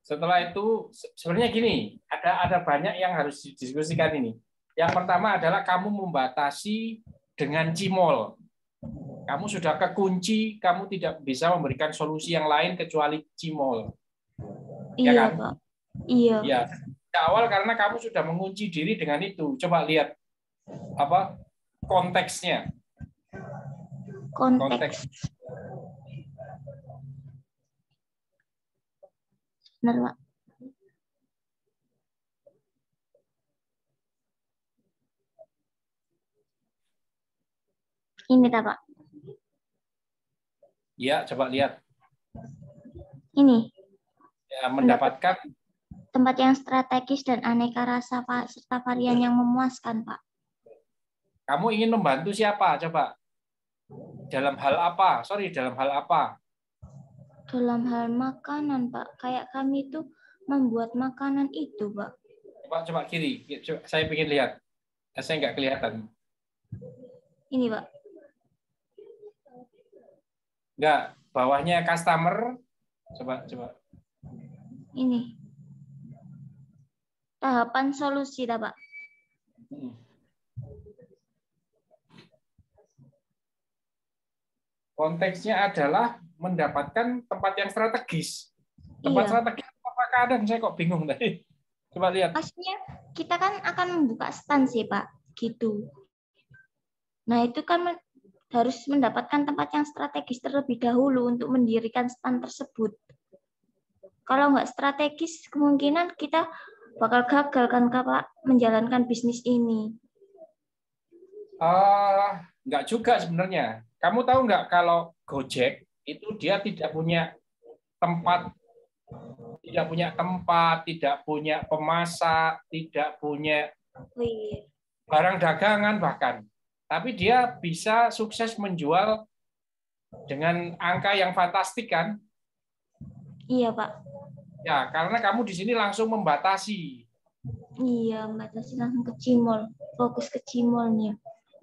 setelah itu sebenarnya gini, ada banyak yang harus didiskusikan ini. Yang pertama adalah kamu membatasi dengan cimol. Kamu sudah kekunci, kamu tidak bisa memberikan solusi yang lain kecuali cimol. Iya, Ya kan? Pak. Iya. Ya, di awal karena kamu sudah mengunci diri dengan itu. Coba lihat apa konteksnya. Konteks. Benar, Pak. Ini, tak, Pak. Ya, coba lihat. Ini. Ya, mendapatkan Tempat yang strategis dan aneka rasa, Pak, serta varian yang memuaskan, Pak. kamu ingin membantu siapa? Coba. Dalam hal apa? Dalam hal apa? Dalam hal makanan, Pak. Kayak kami itu membuat makanan itu, Pak. Coba kiri. Coba, saya ingin lihat. Saya nggak kelihatan. Ini, Pak. Nggak. Bawahnya customer. Coba. Ini. Tahapan solusi, Pak. Konteksnya adalah mendapatkan tempat yang strategis. Tempat strategis apa kadang saya kok bingung tadi. Coba lihat. Maksudnya kita kan akan membuka stand sih, Pak, gitu. Nah, itu kan harus mendapatkan tempat yang strategis terlebih dahulu untuk mendirikan stand tersebut. Kalau nggak strategis, kemungkinan kita bakal gagal kan, Pak, menjalankan bisnis ini. Nggak juga sebenarnya. Kamu tahu nggak kalau Gojek itu dia tidak punya tempat, tidak punya pemasak, tidak punya barang dagangan bahkan. Tapi dia bisa sukses menjual dengan angka yang fantastik kan? Iya, Pak. Ya, karena kamu di sini langsung membatasi. Iya, membatasi langsung ke cimol, fokus ke cimolnya.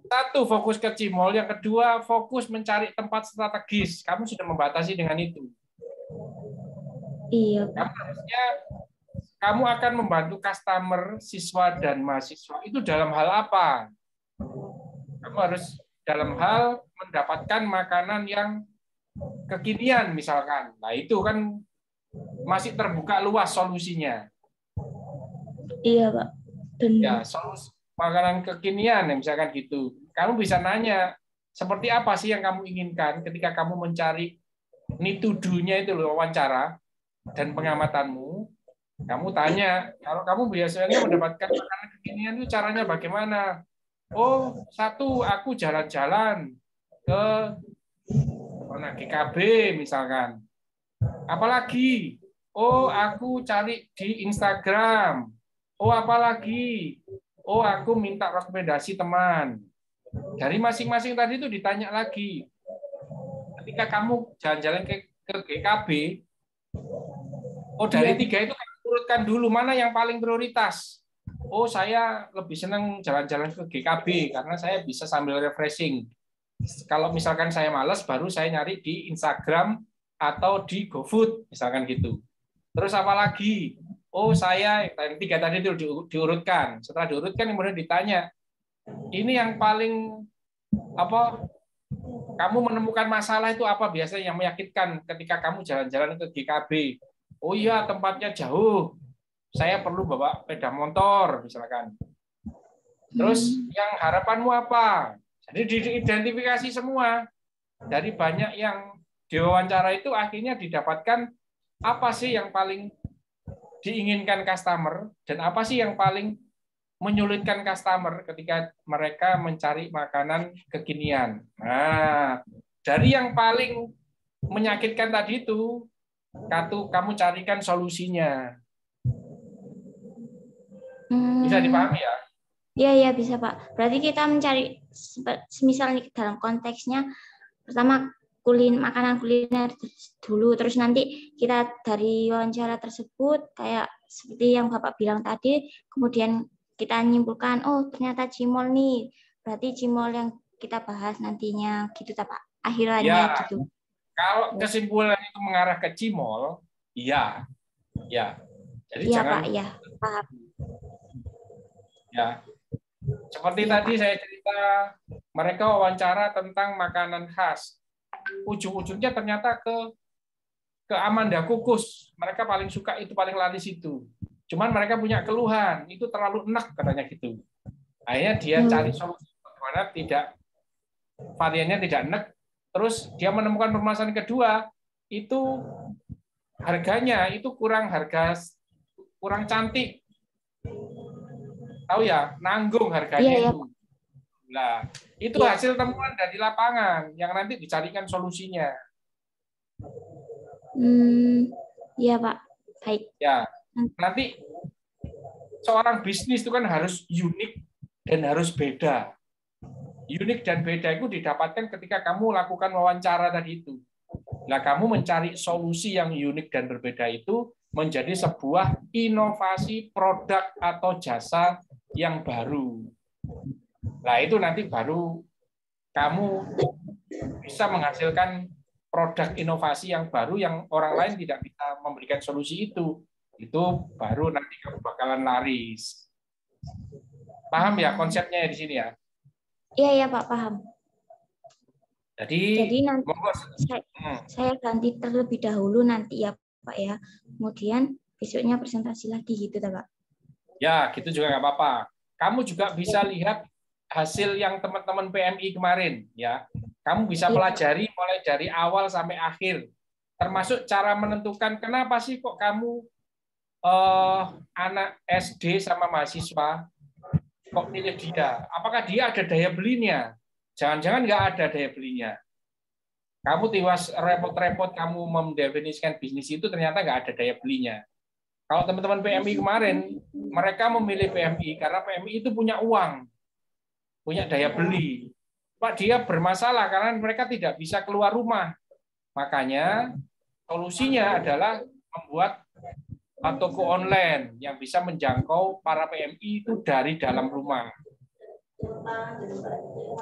Satu, fokus ke cimol. Yang kedua, fokus mencari tempat strategis. Kamu sudah membatasi dengan itu. Iya, Pak. Kamu harusnya kamu akan membantu customer, siswa, dan mahasiswa. Itu dalam hal apa? Kamu harus dalam hal mendapatkan makanan yang kekinian, misalkan. Nah, itu kan masih terbuka luas solusinya. Iya, Pak. Benar. Ya, solusi makanan kekinian, misalkan gitu. Kamu bisa nanya, seperti apa sih yang kamu inginkan ketika kamu mencari need-to-do-nya itu loh, wawancara dan pengamatanmu. Kamu tanya, kalau kamu biasanya mendapatkan makanan kekinian itu caranya bagaimana? Oh, satu, aku jalan-jalan ke mana, GKB misalkan. Apalagi? Oh, aku cari di Instagram. Oh, apalagi? Oh, aku minta rekomendasi teman. Dari masing-masing tadi itu ditanya lagi. Ketika kamu jalan-jalan ke GKB, oh dari tiga itu kamu urutkan dulu mana yang paling prioritas. Oh, saya lebih senang jalan-jalan ke GKB karena saya bisa sambil refreshing. Kalau misalkan saya malas, baru saya nyari di Instagram atau di GoFood, misalkan gitu. Terus apa lagi? Oh, saya tiga tadi itu diurutkan. Setelah diurutkan, kemudian ditanya, ini yang paling apa? Kamu menemukan masalah itu apa biasanya yang menyakitkan ketika kamu jalan-jalan ke GKB? Oh iya, tempatnya jauh. Saya perlu bawa sepeda motor, misalkan. Terus yang harapanmu apa? Jadi diidentifikasi semua. Dari banyak yang diwawancara itu akhirnya didapatkan apa sih yang paling diinginkan customer dan apa sih yang paling menyulitkan customer ketika mereka mencari makanan kekinian. Nah, dari yang paling menyakitkan tadi itu, kamu carikan solusinya. Bisa dipahami ya? Iya, bisa Pak. Berarti kita mencari, misalnya dalam konteksnya, pertama makanan kuliner dulu, terus nanti kita dari wawancara tersebut kayak seperti yang Bapak bilang tadi, kemudian kita nyimpulkan, oh ternyata cimol nih, berarti cimol yang kita bahas nantinya gitu Pak, akhirannya ya, gitu. Kalau kesimpulan itu mengarah ke cimol, iya, ya. Jadi iya jangan, Pak, ya paham. Ya, seperti ya, tadi Pak. Saya cerita, mereka wawancara tentang makanan khas. Ujung-ujungnya ternyata ke Amanda Kukus. Mereka paling suka itu, paling laris itu. Cuman mereka punya keluhan, itu terlalu enak katanya gitu. Akhirnya dia cari solusi bagaimana variannya tidak enak. Terus dia menemukan permasalahan kedua, itu harganya itu kurang cantik. Tahu ya, nanggung harganya itu. Nah, itu hasil temuan dari lapangan yang nanti dicarikan solusinya. Iya Pak, baik. Ya, nanti seorang bisnis itu kan harus unik dan harus beda. Unik dan beda itu didapatkan ketika kamu lakukan wawancara tadi itu. Nah, kamu mencari solusi yang unik dan berbeda itu menjadi sebuah inovasi produk atau jasa yang baru. Nah, itu nanti baru kamu bisa menghasilkan produk inovasi yang baru yang orang lain tidak bisa memberikan solusi itu. Itu baru nanti kamu bakalan laris. Paham ya konsepnya di sini ya? Iya Pak, paham. Jadi nanti saya ganti terlebih dahulu nanti ya Pak ya. Kemudian besoknya presentasi lagi gitu Pak. Ya, gitu juga nggak apa-apa. Kamu juga bisa lihat hasil yang teman-teman PMI kemarin ya. Kamu bisa pelajari mulai dari awal sampai akhir. Termasuk cara menentukan kenapa sih kok kamu anak SD sama mahasiswa kok pilih dia. Apakah dia ada daya belinya? Jangan-jangan nggak ada daya belinya. Kamu tiwas repot-repot kamu mendefinisikan bisnis itu ternyata nggak ada daya belinya. Kalau teman-teman PMI kemarin, mereka memilih PMI karena PMI itu punya uang, punya daya beli. Pak, dia bermasalah karena mereka tidak bisa keluar rumah. Makanya solusinya adalah membuat toko online yang bisa menjangkau para PMI itu dari dalam rumah.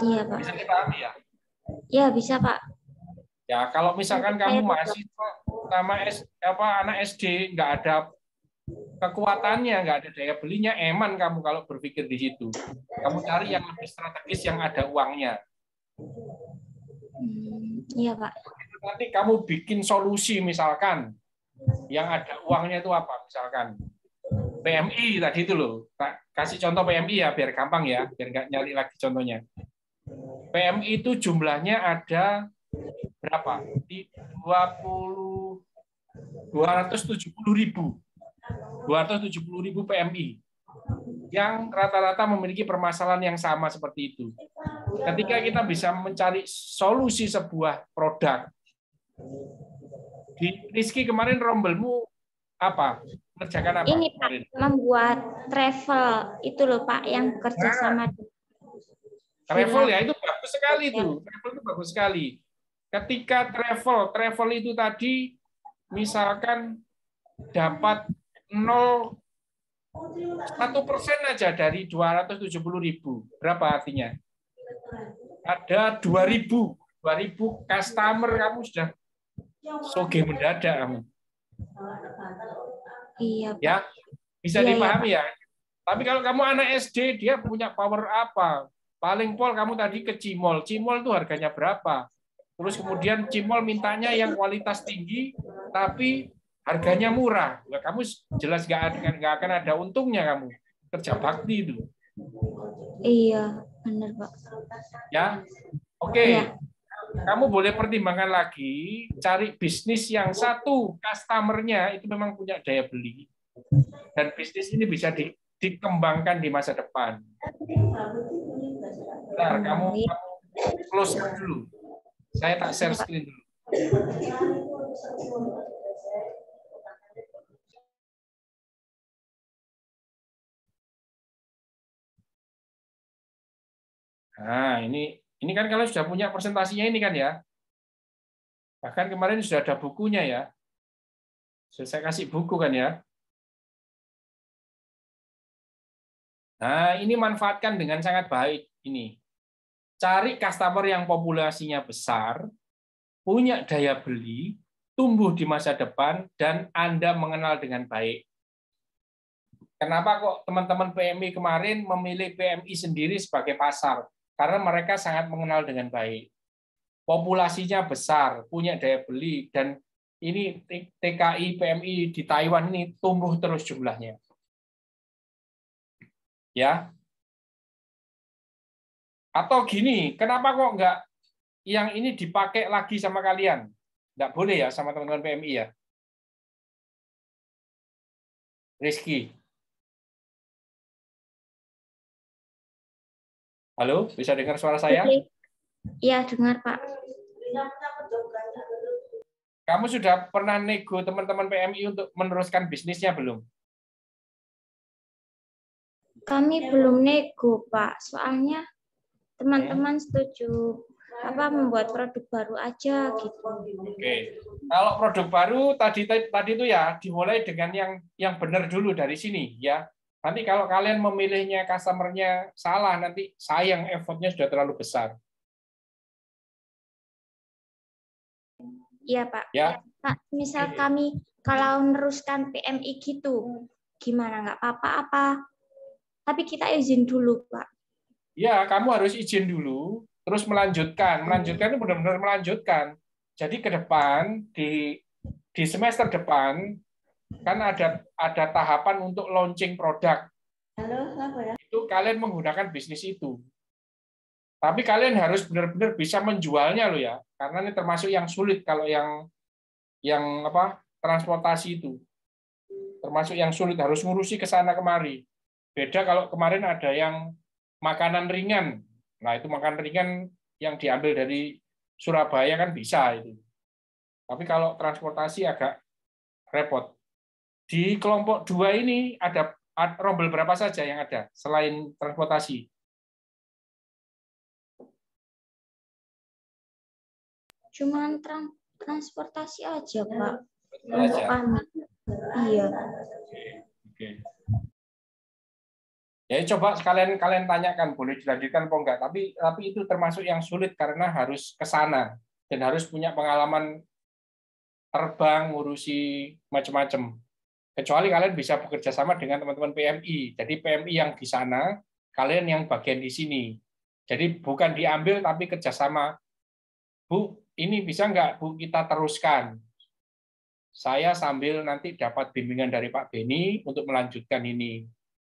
Iya, Pak. Bisa dipahami ya? Ya, bisa, Pak. Ya, kalau misalkan kamu mahasiswa sama anak SD nggak ada kekuatannya, nggak ada daya belinya, eman kamu kalau berpikir di situ. Kamu cari yang lebih strategis yang ada uangnya. Iya, Pak. Nanti kamu bikin solusi misalkan yang ada uangnya itu apa? Misalkan PMI tadi itu loh. Kasih contoh PMI ya biar gampang ya, biar nggak nyari lagi contohnya. PMI itu jumlahnya ada berapa? Di 270.000 PMI yang rata-rata memiliki permasalahan yang sama seperti itu. Ketika kita bisa mencari solusi sebuah produk, di Rizky kemarin rombelmu apa? Mengerjakan apa? Ini Pak, membuat travel itu loh Pak yang kerja sama. Travel ya itu bagus sekali itu. Travel itu bagus sekali. Ketika travel itu tadi misalkan dapat 1% aja dari 270.000. Berapa artinya? Ada 2.000 customer kamu sudah soge mendadak kamu. Iya, Pak. Ya, bisa dipahami ya. Tapi kalau kamu anak SD, dia punya power apa? Paling pol kamu tadi ke Cimol. Cimol itu harganya berapa? Terus kemudian Cimol mintanya yang kualitas tinggi, tapi harganya murah. Nah, kamu jelas nggak akan ada untungnya kamu. Kerja bakti itu. Iya, benar Pak. Ya, oke. Ya. Kamu boleh pertimbangkan lagi, cari bisnis yang satu, customer-nya itu memang punya daya beli. Dan bisnis ini bisa dikembangkan di masa depan. Bentar, kamu close dulu. Saya tak share screen dulu. Nah, ini kan kalau sudah punya presentasinya ini kan ya. Bahkan kemarin sudah ada bukunya ya. Saya kasih buku kan ya. Nah, ini manfaatkan dengan sangat baik ini. Cari customer yang populasinya besar, punya daya beli, tumbuh di masa depan, dan Anda mengenal dengan baik. Kenapa kok teman-teman PMI kemarin memilih PMI sendiri sebagai pasar? Karena mereka sangat mengenal dengan baik. Populasinya besar, punya daya beli, dan ini TKI, PMI di Taiwan ini tumbuh terus jumlahnya. Ya. Atau gini, kenapa kok enggak yang ini dipakai lagi sama kalian? Enggak boleh ya sama teman-teman PMI ya? Rizky. Halo, bisa dengar suara saya? Iya, dengar, Pak. Kamu sudah pernah nego teman-teman PMI untuk meneruskan bisnisnya belum? Kami belum nego, Pak. Soalnya teman-teman setuju membuat produk baru aja gitu. Oke. Kalau produk baru tadi itu ya dimulai dengan yang benar dulu dari sini ya. Nanti kalau kalian memilihnya customer-nya salah, nanti sayang effortnya sudah terlalu besar. Iya, Pak. Ya. Pak, misal kami kalau meneruskan PMI gitu, gimana? Nggak apa-apa? Tapi kita izin dulu, Pak. Ya, kamu harus izin dulu, terus melanjutkan. Melanjutkan itu benar-benar melanjutkan. Jadi ke depan, di semester depan, kan ada tahapan untuk launching produk. Halo, apa ya? Itu kalian menggunakan bisnis itu. Tapi kalian harus benar-benar bisa menjualnya loh ya, karena ini termasuk yang sulit kalau yang transportasi itu. Termasuk yang sulit, harus ngurusi ke sana kemari. Beda kalau kemarin ada yang makanan ringan. Nah, itu makanan ringan yang diambil dari Surabaya kan bisa itu. Tapi kalau transportasi agak repot. Di kelompok 2 ini ada rombel berapa saja yang ada selain transportasi? Cuman transportasi aja, Pak. Untuk kami. Iya. Oke. Ya coba kalian tanyakan, boleh dilanjutkan apa enggak. Tapi itu termasuk yang sulit karena harus ke sana dan harus punya pengalaman terbang, ngurusi macam-macam. Kecuali kalian bisa bekerja sama dengan teman-teman PMI. Jadi PMI yang di sana, kalian yang bagian di sini. Jadi bukan diambil tapi kerjasama. Bu, ini bisa nggak Bu kita teruskan? Saya sambil nanti dapat bimbingan dari Pak Beni untuk melanjutkan ini.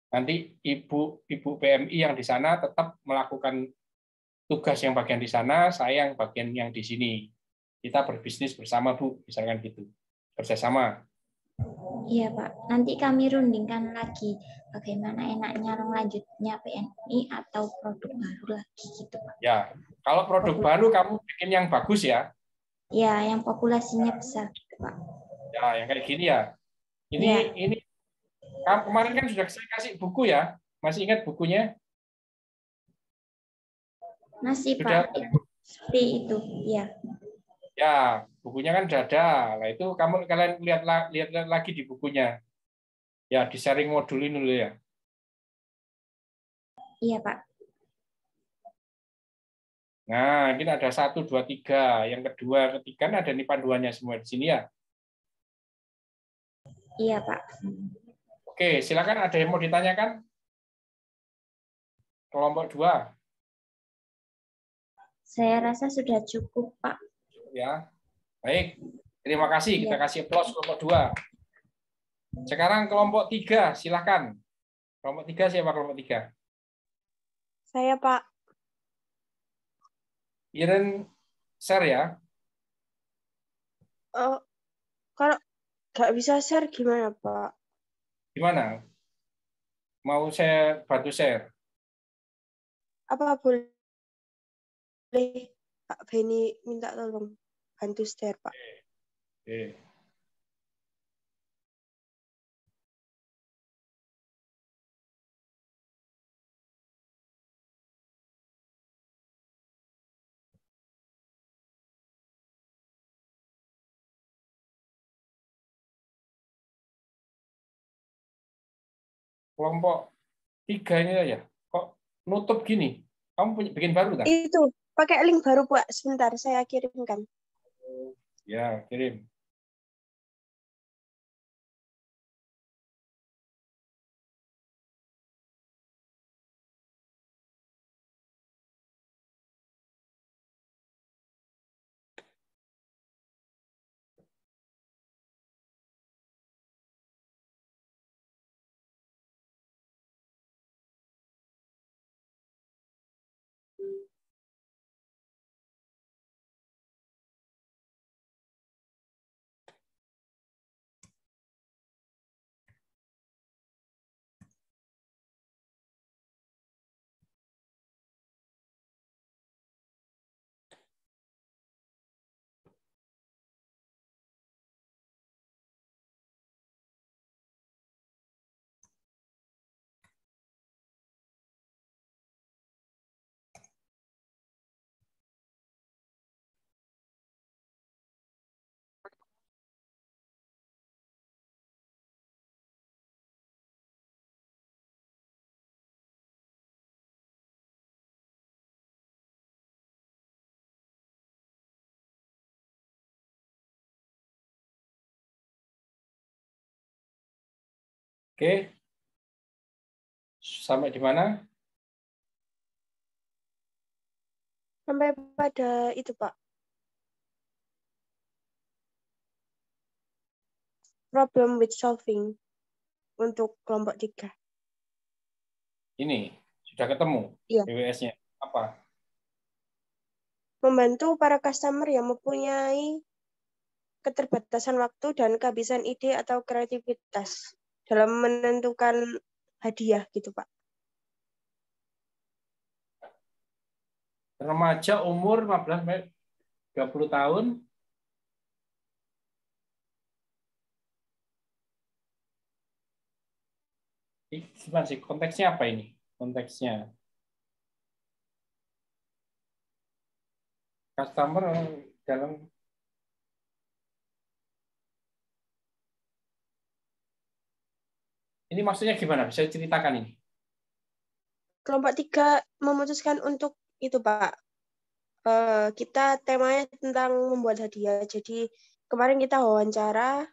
Nanti ibu PMI yang di sana tetap melakukan tugas yang bagian di sana, saya yang bagian yang di sini. Kita berbisnis bersama, Bu, misalkan gitu. Kerjasama. Iya Pak, nanti kami rundingkan lagi bagaimana enaknya lanjutnya PNI atau produk baru lagi gitu Pak. Ya, kalau produk baru kamu bikin yang bagus ya. Ya, yang populasinya besar gitu Pak. Ya, yang kayak gini ya. Ini kemarin kan sudah saya kasih buku ya. Masih ingat bukunya? Masih Sudah. Pak, seperti itu, ya. Ya, bukunya kan sudah ada. Nah, itu kalian lihat lagi di bukunya. Ya, di sharing modul ini dulu ya. Iya, Pak. Nah, ini ada 1, 2, 3. Yang kedua, ketiga ada nih panduannya semua di sini ya. Iya, Pak. Oke, silakan ada yang mau ditanyakan? Kelompok 2. Saya rasa sudah cukup, Pak. Ya. Baik. Terima kasih. Kita kasih aplaus kelompok 2. Sekarang kelompok 3, silakan. Kelompok 3 siapa kelompok 3? Saya, Pak. Iren share ya. Kalau nggak bisa share gimana, Pak? Gimana? Mau saya bantu share? Apa boleh Pak Beni minta tolong bantu share, Pak? Oke. Kelompok 3 ini aja. Kok nutup gini? Kamu bikin baru tak? Itu, pakai link baru, Pak. Sebentar, saya kirimkan. Ya, kirim. Oke. Sampai di mana? Sampai pada itu, Pak. Problem with solving untuk kelompok 3. Ini sudah ketemu. Iya. BWS-nya apa? Membantu para customer yang mempunyai keterbatasan waktu dan kehabisan ide atau kreativitas dalam menentukan hadiah gitu, Pak. Remaja umur 15 sampai 30 tahun. Gimana sih konteksnya apa ini? Konteksnya customer dalam ini maksudnya gimana? Bisa ceritakan ini? kelompok 3 memutuskan untuk itu, Pak. Kita temanya tentang membuat hadiah. Jadi kemarin kita wawancara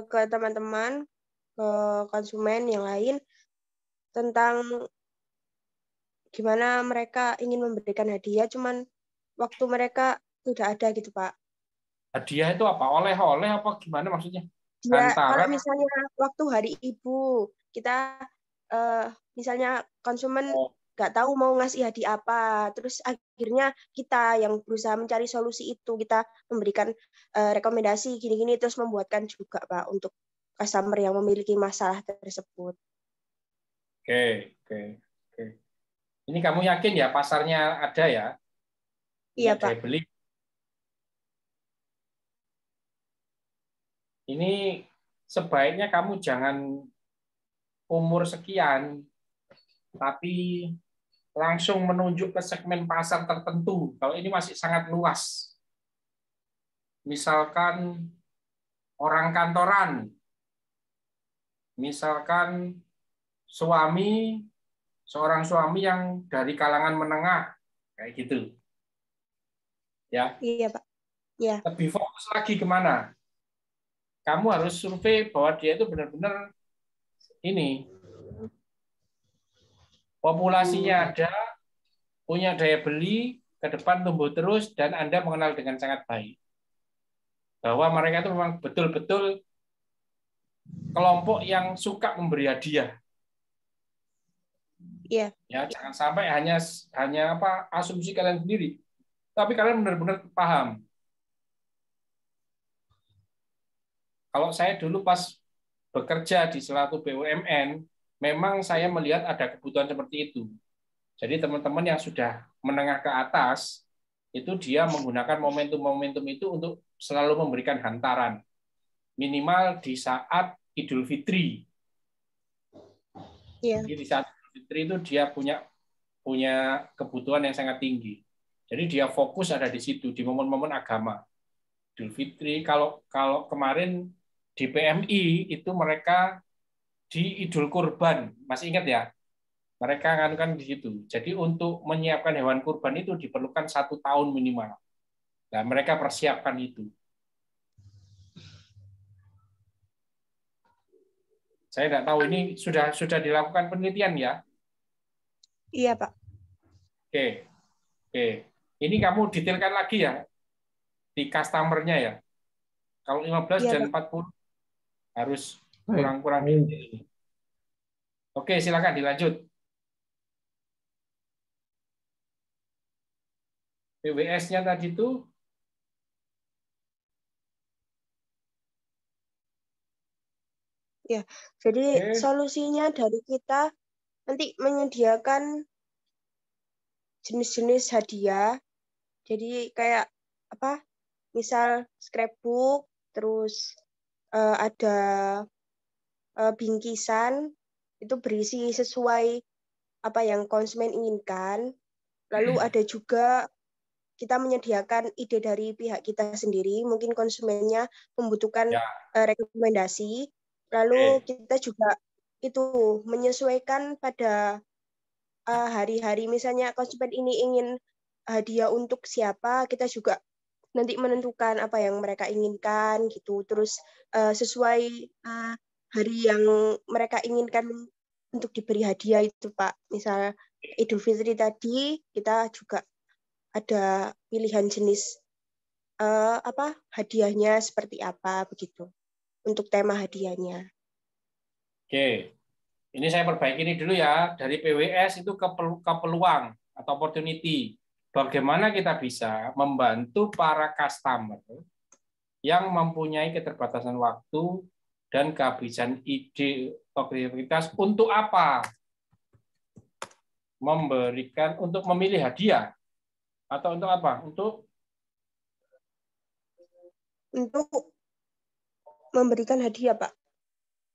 ke teman-teman, ke konsumen yang lain tentang gimana mereka ingin memberikan hadiah, cuman waktu mereka tidak ada gitu, Pak. Hadiah itu apa? Oleh-oleh apa gimana maksudnya? Ya, kalau Hantaran? misalnya waktu hari ibu, kita misalnya konsumen nggak tahu mau ngasih hadiah apa, terus akhirnya kita yang berusaha mencari solusi itu, kita memberikan rekomendasi gini-gini, terus membuatkan juga, Pak, untuk customer yang memiliki masalah tersebut. Oke. Ini kamu yakin ya pasarnya ada ya? Iya, Daya Pak. beli. Ini sebaiknya kamu jangan umur sekian, tapi langsung menunjuk ke segmen pasar tertentu. Kalau ini masih sangat luas. Misalkan orang kantoran, misalkan seorang suami yang dari kalangan menengah, kayak gitu. Ya. Iya, Pak. Ya. Lebih fokus lagi kemana? Kamu harus survei bahwa dia itu benar-benar ini populasinya ada, punya daya beli, ke depan tumbuh terus, dan Anda mengenal dengan sangat baik. Bahwa mereka itu memang betul-betul kelompok yang suka memberi hadiah. Iya. Ya, jangan sampai hanya asumsi kalian sendiri, tapi kalian benar-benar paham. Kalau saya dulu pas bekerja di suatu BUMN, memang saya melihat ada kebutuhan seperti itu. Jadi teman-teman yang sudah menengah ke atas, itu dia menggunakan momentum-momentum itu untuk selalu memberikan hantaran. Minimal di saat Idul Fitri. Iya. Jadi di saat Idul Fitri itu dia punya kebutuhan yang sangat tinggi. Jadi dia fokus ada di situ, di momen-momen agama. Idul Fitri, kalau kemarin di PMI itu mereka di Idul Kurban, masih ingat ya? Mereka kan di situ. Jadi untuk menyiapkan hewan kurban itu diperlukan 1 tahun minimal. Nah, mereka persiapkan itu. Saya tidak tahu ini sudah dilakukan penelitian ya? Iya, Pak. Oke. Ini kamu detailkan lagi ya di customer-nya ya. Kalau 15 Iya, dan Pak. 40 harus kurang-kurang detail. Oke, silakan dilanjut. PWS-nya tadi itu Ya, jadi solusinya dari kita nanti menyediakan jenis-jenis hadiah. Jadi kayak apa? Misal scrapbook, terus ada bingkisan itu berisi sesuai apa yang konsumen inginkan. Lalu ada juga kita menyediakan ide dari pihak kita sendiri, mungkin konsumennya membutuhkan rekomendasi. Lalu kita juga itu menyesuaikan pada hari-hari, misalnya konsumen ini ingin hadiah untuk siapa, kita juga nanti menentukan apa yang mereka inginkan gitu. Terus sesuai hari yang mereka inginkan untuk diberi hadiah itu, Pak. Misal Idul Fitri tadi kita juga ada pilihan jenis hadiahnya seperti apa begitu untuk tema hadiahnya. Oke. Ini saya perbaiki ini dulu ya. Dari PWS itu ke peluang atau opportunity. Bagaimana kita bisa membantu para customer yang mempunyai keterbatasan waktu dan kehabisan ide atau kreativitas untuk apa? Untuk memilih hadiah atau untuk apa? Untuk memberikan hadiah, Pak.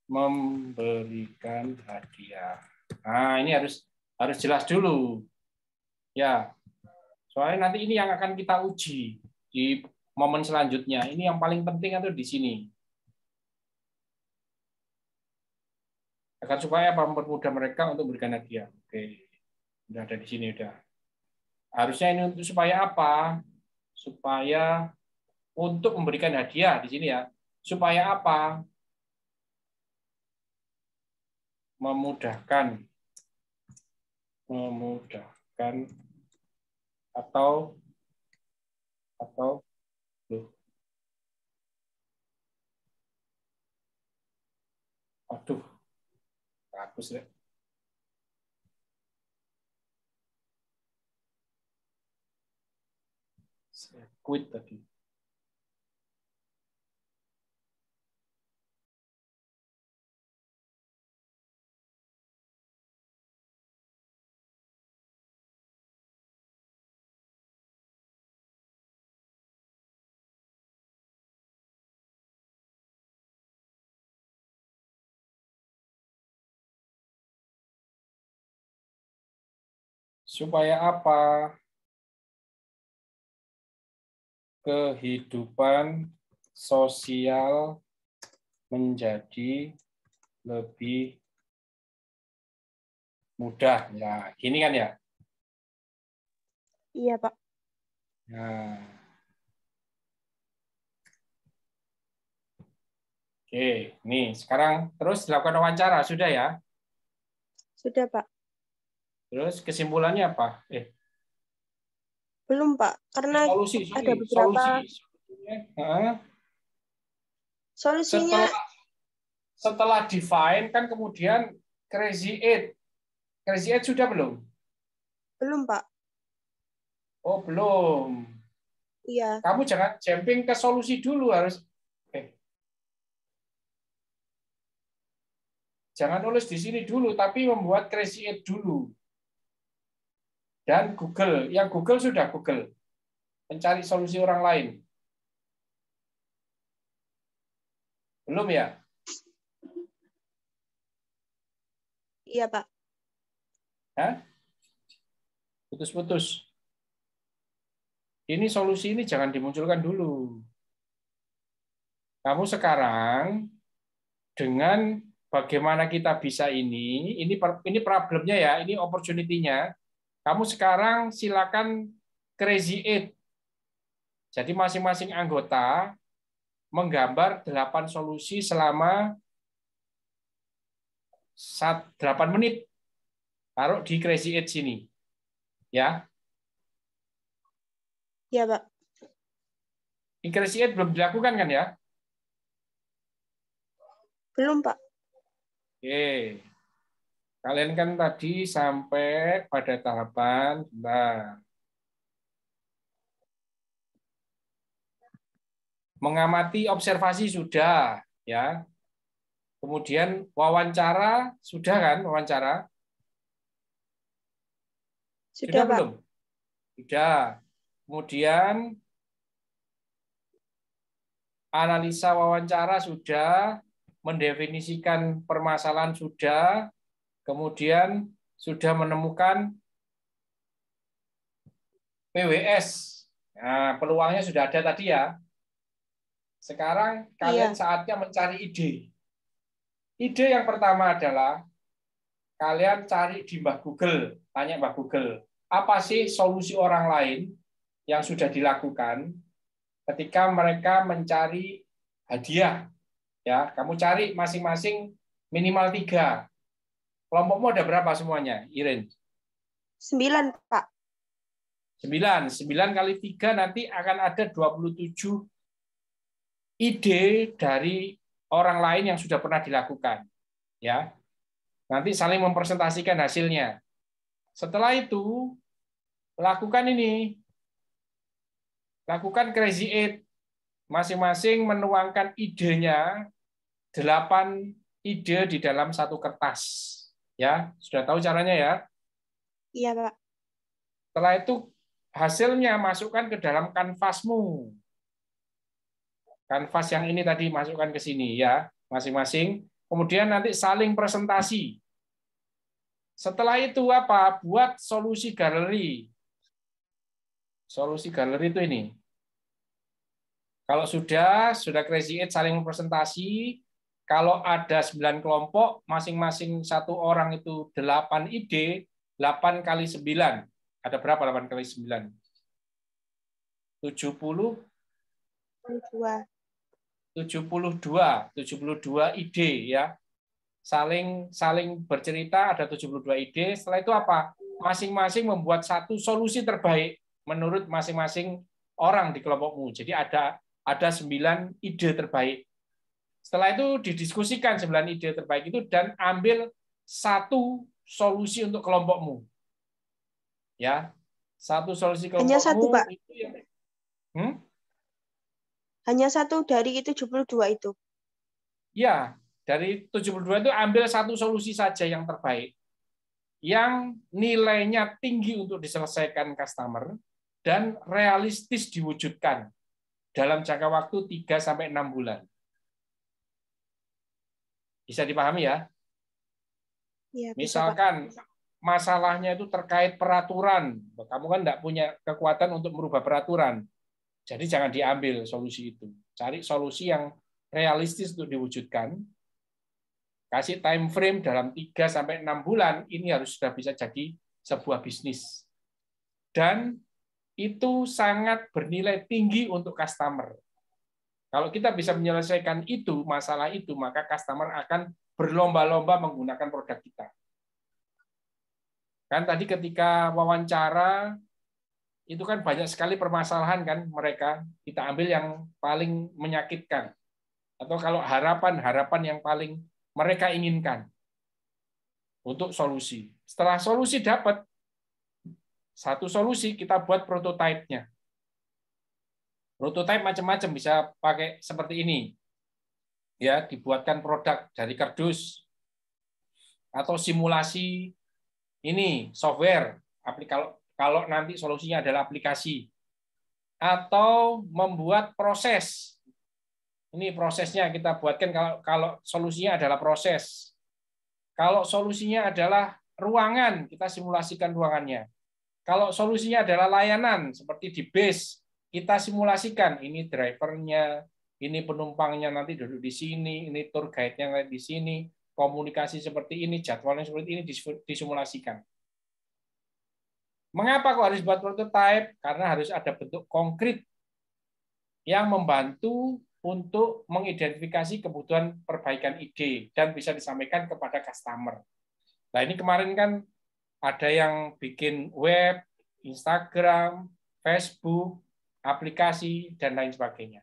Memberikan hadiah. Nah, ini harus jelas dulu. Ya. Soalnya nanti ini yang akan kita uji di momen selanjutnya. Ini yang paling penting itu di sini. Agar supaya mempermudah mereka untuk memberikan hadiah. Oke. Oke. Udah ada di sini udah. Harusnya ini untuk supaya apa? Supaya untuk memberikan hadiah di sini ya. Supaya apa? Memudahkan atau aduh, bagus ya. Saya quit tadi. Supaya apa? Kehidupan sosial menjadi lebih mudah. Ya, gini kan ya? Iya, Pak. Nah. Oke, nih sekarang terus dilakukan wawancara, sudah ya? Sudah, Pak. Terus kesimpulannya apa? Belum, Pak. Karena Solusi. ada beberapa solusinya. Setelah define kan kemudian crazy eight. Crazy eight sudah belum? Belum, Pak. Oh, belum. Iya. Kamu jangan jumping ke solusi dulu, harus jangan nulis di sini dulu, tapi membuat crazy eight dulu. Dan Google, yang Google sudah Google. Mencari solusi orang lain. Belum ya? Iya, Pak. Hah? Putus-putus. Ini solusi ini jangan dimunculkan dulu. Kamu sekarang dengan bagaimana kita bisa ini problemnya ya, ini opportunity-nya. Kamu sekarang silakan crazy eight. Jadi masing-masing anggota menggambar 8 solusi selama 8 menit. Taruh di crazy eight sini. Ya. Iya, Pak. Ini crazy eight belum dilakukan kan ya? Belum, Pak. Oke. Kalian kan tadi sampai pada tahapan mengamati observasi sudah, ya. Kemudian wawancara sudah kan, wawancara? Sudah, Pak. Belum? Sudah. Kemudian analisa wawancara sudah, mendefinisikan permasalahan sudah, kemudian sudah menemukan PWS. Nah, peluangnya sudah ada tadi ya. Sekarang kalian saatnya mencari ide. Ide yang pertama adalah kalian cari di Mbah Google, tanya Mbah Google, apa sih solusi orang lain yang sudah dilakukan ketika mereka mencari hadiah. Ya, kamu cari masing-masing minimal 3. Kelompokmu ada berapa semuanya, Irin? 9, Pak. 9 kali 3 nanti akan ada 27 ide dari orang lain yang sudah pernah dilakukan. Ya. Nanti saling mempresentasikan hasilnya. Setelah itu, lakukan ini. Lakukan crazy eight. Masing-masing menuangkan idenya, 8 ide di dalam satu kertas. Ya, sudah tahu caranya ya? Iya, Pak. Setelah itu hasilnya masukkan ke dalam kanvasmu. Kanvas yang ini tadi masukkan ke sini ya, masing-masing. Kemudian nanti saling presentasi. Setelah itu apa? Buat solusi galeri. Solusi galeri itu ini. Kalau sudah crazy eight saling presentasi. Kalau ada 9 kelompok, masing-masing satu orang itu 8 ide, 8 kali 9. Ada berapa 8 kali 9? 72 ide ya. Saling bercerita, ada 72 ide. Setelah itu apa? Masing-masing membuat satu solusi terbaik menurut masing-masing orang di kelompokmu. Jadi ada 9 ide terbaik. Setelah itu didiskusikan 9 ide terbaik itu dan ambil satu solusi untuk kelompokmu. Ya. Satu solusi kelompokmu. Hanya satu, Pak. Itu yang, Hanya satu dari 72 itu. Ya, dari 72 itu ambil satu solusi saja yang terbaik. Yang nilainya tinggi untuk diselesaikan customer dan realistis diwujudkan dalam jangka waktu 3 sampai 6 bulan. Bisa dipahami ya? Ya, Misalkan masalahnya itu terkait peraturan. Kamu kan tidak punya kekuatan untuk merubah peraturan. Jadi jangan diambil solusi itu. Cari solusi yang realistis untuk diwujudkan. Kasih time frame dalam 3 sampai 6 bulan, ini harus sudah bisa jadi sebuah bisnis. Dan itu sangat bernilai tinggi untuk customer. Kalau kita bisa menyelesaikan itu, masalah itu, maka customer akan berlomba-lomba menggunakan produk kita. Kan tadi ketika wawancara, itu kan banyak sekali permasalahan kan mereka, kita ambil yang paling menyakitkan. Atau kalau harapan yang paling mereka inginkan untuk solusi. Setelah solusi dapat, satu solusi kita buat prototipenya. Prototipe macam-macam, bisa pakai seperti ini. Ya, dibuatkan produk dari kardus atau simulasi ini software. Kalau nanti solusinya adalah aplikasi atau membuat proses. Ini prosesnya kita buatkan kalau solusinya adalah proses. Kalau solusinya adalah ruangan, kita simulasikan ruangannya. Kalau solusinya adalah layanan seperti di base, kita simulasikan ini drivernya, ini penumpangnya nanti duduk di sini, ini tour guide-nya di sini, komunikasi seperti ini, jadwalnya seperti ini disimulasikan. Mengapa kok harus buat prototype? Karena harus ada bentuk konkret yang membantu untuk mengidentifikasi kebutuhan perbaikan ide dan bisa disampaikan kepada customer. Nah, ini kemarin kan ada yang bikin web, Instagram, Facebook, aplikasi, dan lain sebagainya.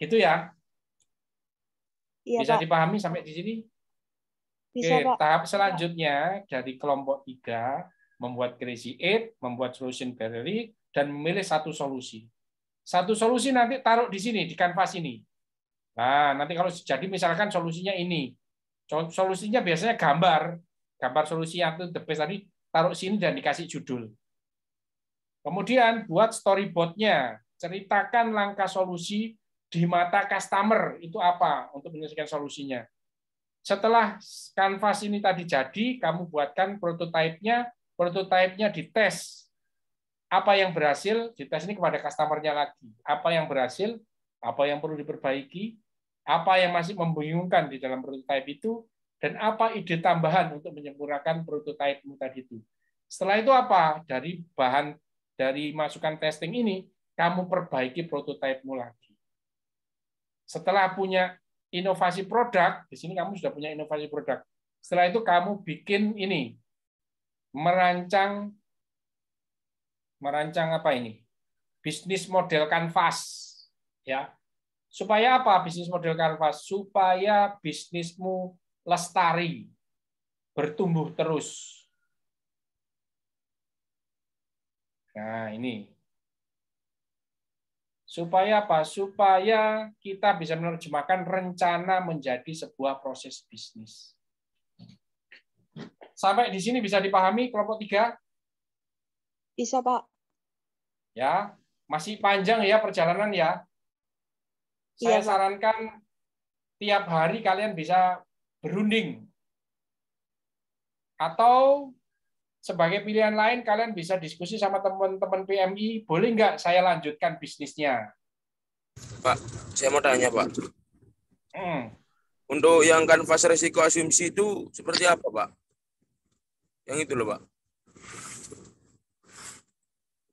Gitu ya? Iya, Bisa Pak. dipahami sampai di sini? Bisa, Oke, Pak. tahap selanjutnya dari kelompok 3, membuat Crazy 8, membuat solution gallery, dan memilih satu solusi. Satu solusi nanti taruh di sini, di kanvas ini. Nah, nanti kalau jadi misalkan solusinya ini. Solusinya biasanya gambar solusi yang the best tadi, taruh sini dan dikasih judul. Kemudian buat storyboard-nya, ceritakan langkah solusi di mata customer, itu apa untuk menyelesaikan solusinya. Setelah kanvas ini tadi jadi, kamu buatkan prototipenya dites. Apa yang berhasil, dites ini kepada customer-nya lagi. Apa yang berhasil, apa yang perlu diperbaiki, apa yang masih membingungkan di dalam prototipe itu, dan apa ide tambahan untuk menyempurnakan prototipemu tadi itu. Setelah itu apa? Dari masukan testing ini, kamu perbaiki prototipemu lagi. Setelah punya inovasi produk, di sini kamu sudah punya inovasi produk. Setelah itu kamu bikin ini, merancang apa ini? Bisnis model kanvas, ya. Supaya apa bisnis model kanvas? Supaya bisnismu lestari, bertumbuh terus. Nah, ini. Supaya apa? Supaya kita bisa menerjemahkan rencana menjadi sebuah proses bisnis. Sampai di sini bisa dipahami kelompok 3? Bisa, Pak. Ya, masih panjang ya perjalanan ya. Saya sarankan tiap hari kalian bisa berunding. Atau sebagai pilihan lain kalian bisa diskusi sama teman-teman PMI, boleh nggak saya lanjutkan bisnisnya? Pak, saya mau tanya, Pak. Untuk yang kanvas resiko asumsi itu seperti apa, Pak? Yang itu loh, Pak.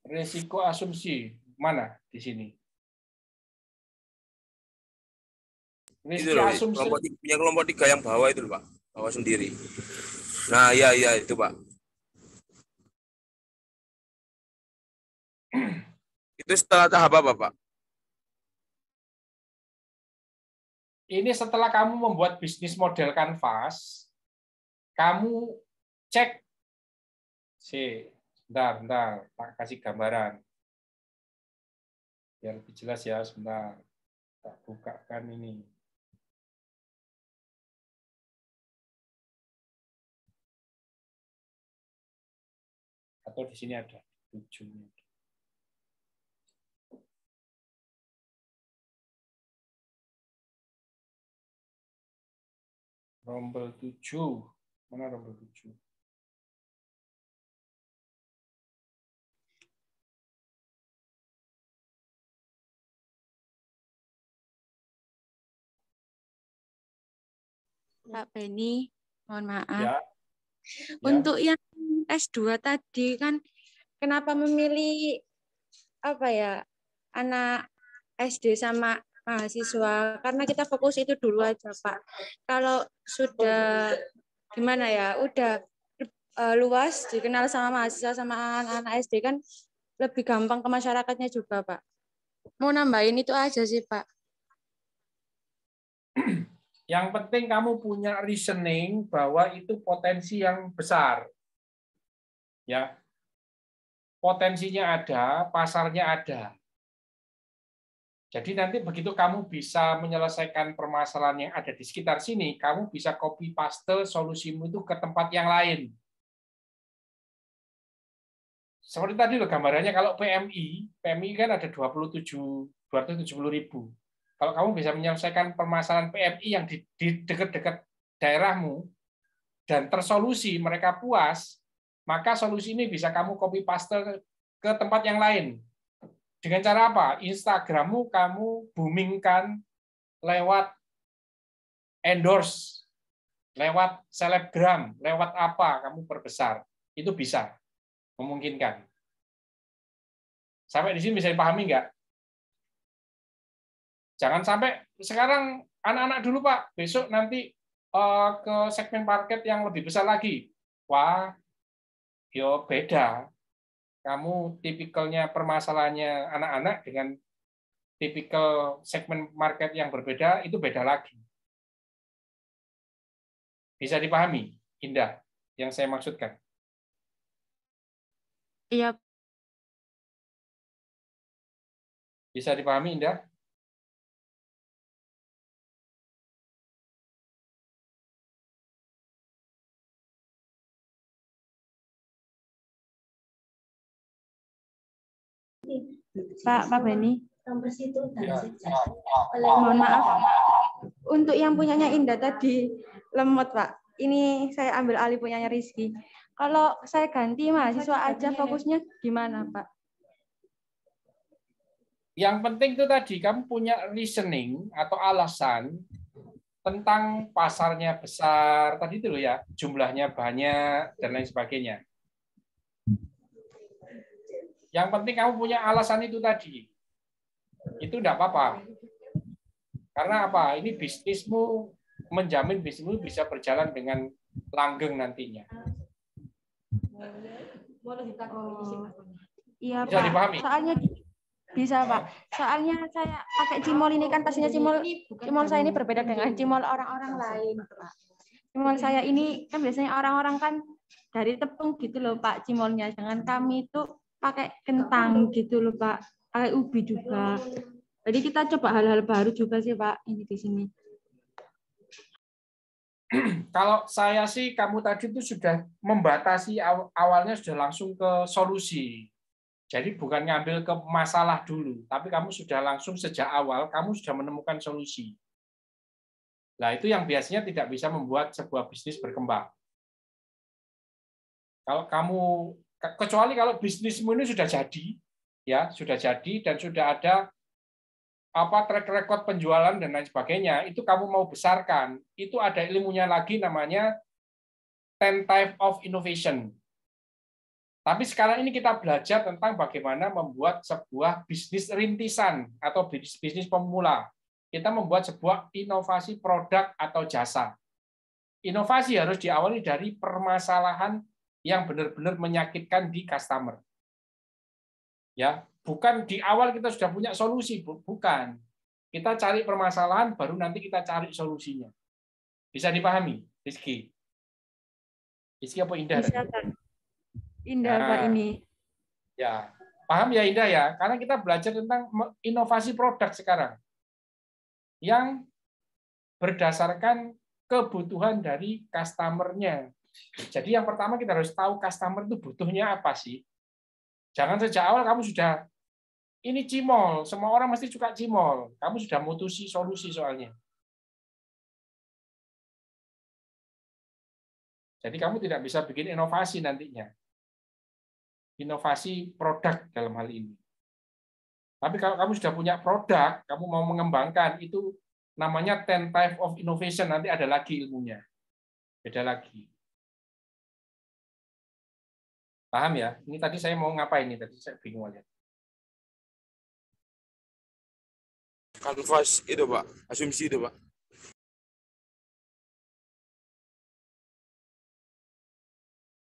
Resiko asumsi mana di sini? Itu Risiko loh, asumsi. kelompok 3 yang bawah itu loh, Pak. Bawah sendiri. Nah, iya itu, Pak. Itu setelah tahap apa, Pak? Ini setelah kamu membuat bisnis model kanvas, kamu cek. Bentar, tak kasih gambaran. Biar lebih jelas ya, sebentar. Tak bukakan ini. Atau di sini ada ujungnya. Rombel 7. Mana rombel 7? Pak Beni, mohon maaf. Ya. Untuk yang S2 tadi kan kenapa memilih anak SD sama mahasiswa? Karena kita fokus itu dulu aja, Pak. Kalau sudah gimana ya, udah luas dikenal sama mahasiswa sama anak-anak SD kan lebih gampang ke masyarakatnya juga, Pak. Mau nambahin itu aja sih, Pak. Yang penting kamu punya reasoning bahwa itu potensi yang besar. Ya. Potensinya ada, pasarnya ada. Jadi nanti begitu kamu bisa menyelesaikan permasalahan yang ada di sekitar sini, kamu bisa copy paste solusimu itu ke tempat yang lain. Seperti tadi loh gambarannya, kalau PMI kan ada 270.000. Kalau kamu bisa menyelesaikan permasalahan PMI yang di dekat-dekat daerahmu dan tersolusi, mereka puas, maka solusi ini bisa kamu copy paste ke tempat yang lain. Dengan cara apa? Instagrammu kamu boomingkan lewat endorse, lewat selebgram, lewat apa kamu perbesar. Itu bisa, memungkinkan. Sampai di sini bisa dipahami nggak? Jangan sampai sekarang anak-anak dulu, Pak. Besok nanti ke segmen market yang lebih besar lagi. Wah, yo beda. Kamu tipikalnya permasalahannya anak-anak dengan tipikal segmen market yang berbeda, itu beda lagi. Bisa dipahami, Indah, yang saya maksudkan? Iya. Bisa dipahami, Indah? Pak Beni. Ya. Mohon maaf. Untuk yang punyanya Indah tadi lemot, Pak. Ini saya ambil alih punyanya Rizky. Kalau saya ganti mahasiswa aja fokusnya gimana, Pak? Yang penting itu tadi, kamu punya reasoning atau alasan tentang pasarnya besar, tadi itu loh ya, jumlahnya banyak, dan lain sebagainya. Yang penting kamu punya alasan itu tadi. Itu enggak apa-apa. Karena apa? Ini bisnismu, menjamin bisnismu bisa berjalan dengan langgeng nantinya. Iya, bisa Pak. Dipahami? Soalnya bisa, Pak. Soalnya saya pakai cimol ini kan pastinya cimol saya ini berbeda dengan cimol orang-orang lain, Pak. Cimol saya ini kan biasanya orang-orang kan dari tepung gitu loh, Pak, cimolnya. Jangan kami itu pakai kentang gitu loh, Pak. Pakai ubi juga. Jadi kita coba hal-hal baru juga sih, Pak, ini di sini. Kalau saya sih, kamu tadi itu sudah membatasi awalnya sudah langsung ke solusi. Jadi bukan ngambil ke masalah dulu, tapi kamu sudah langsung sejak awal, kamu sudah menemukan solusi. Nah, itu yang biasanya tidak bisa membuat sebuah bisnis berkembang. Kalau kamu, kecuali kalau bisnismu ini sudah jadi, ya sudah jadi dan sudah ada track record penjualan dan lain sebagainya, itu kamu mau besarkan, itu ada ilmunya lagi namanya 10 type of innovation. Tapi sekarang ini kita belajar tentang bagaimana membuat sebuah bisnis rintisan atau bisnis pemula. Kita membuat sebuah inovasi produk atau jasa. Inovasi harus diawali dari permasalahan yang benar-benar menyakitkan di customer. Ya, bukan di awal kita sudah punya solusi, bukan. Kita cari permasalahan, baru nanti kita cari solusinya. Bisa dipahami, Rizky? Rizky apa Indah? Bisa, Kak. Indah, Pak, ini. Ya, paham ya Indah ya? Karena kita belajar tentang inovasi produk sekarang yang berdasarkan kebutuhan dari customer-nya. Jadi yang pertama kita harus tahu customer itu butuhnya apa sih. Jangan sejak awal kamu sudah ini cimol, semua orang mesti suka cimol. Kamu sudah mutusi solusi soalnya. Jadi kamu tidak bisa bikin inovasi nantinya. Inovasi produk dalam hal ini. Tapi kalau kamu sudah punya produk, kamu mau mengembangkan, itu namanya 10 type of innovation, nanti ada lagi ilmunya. Beda lagi. Paham ya? Ini tadi saya mau ngapain ini? Tadi saya bingung aja. Kanvas itu Pak, asumsi itu Pak.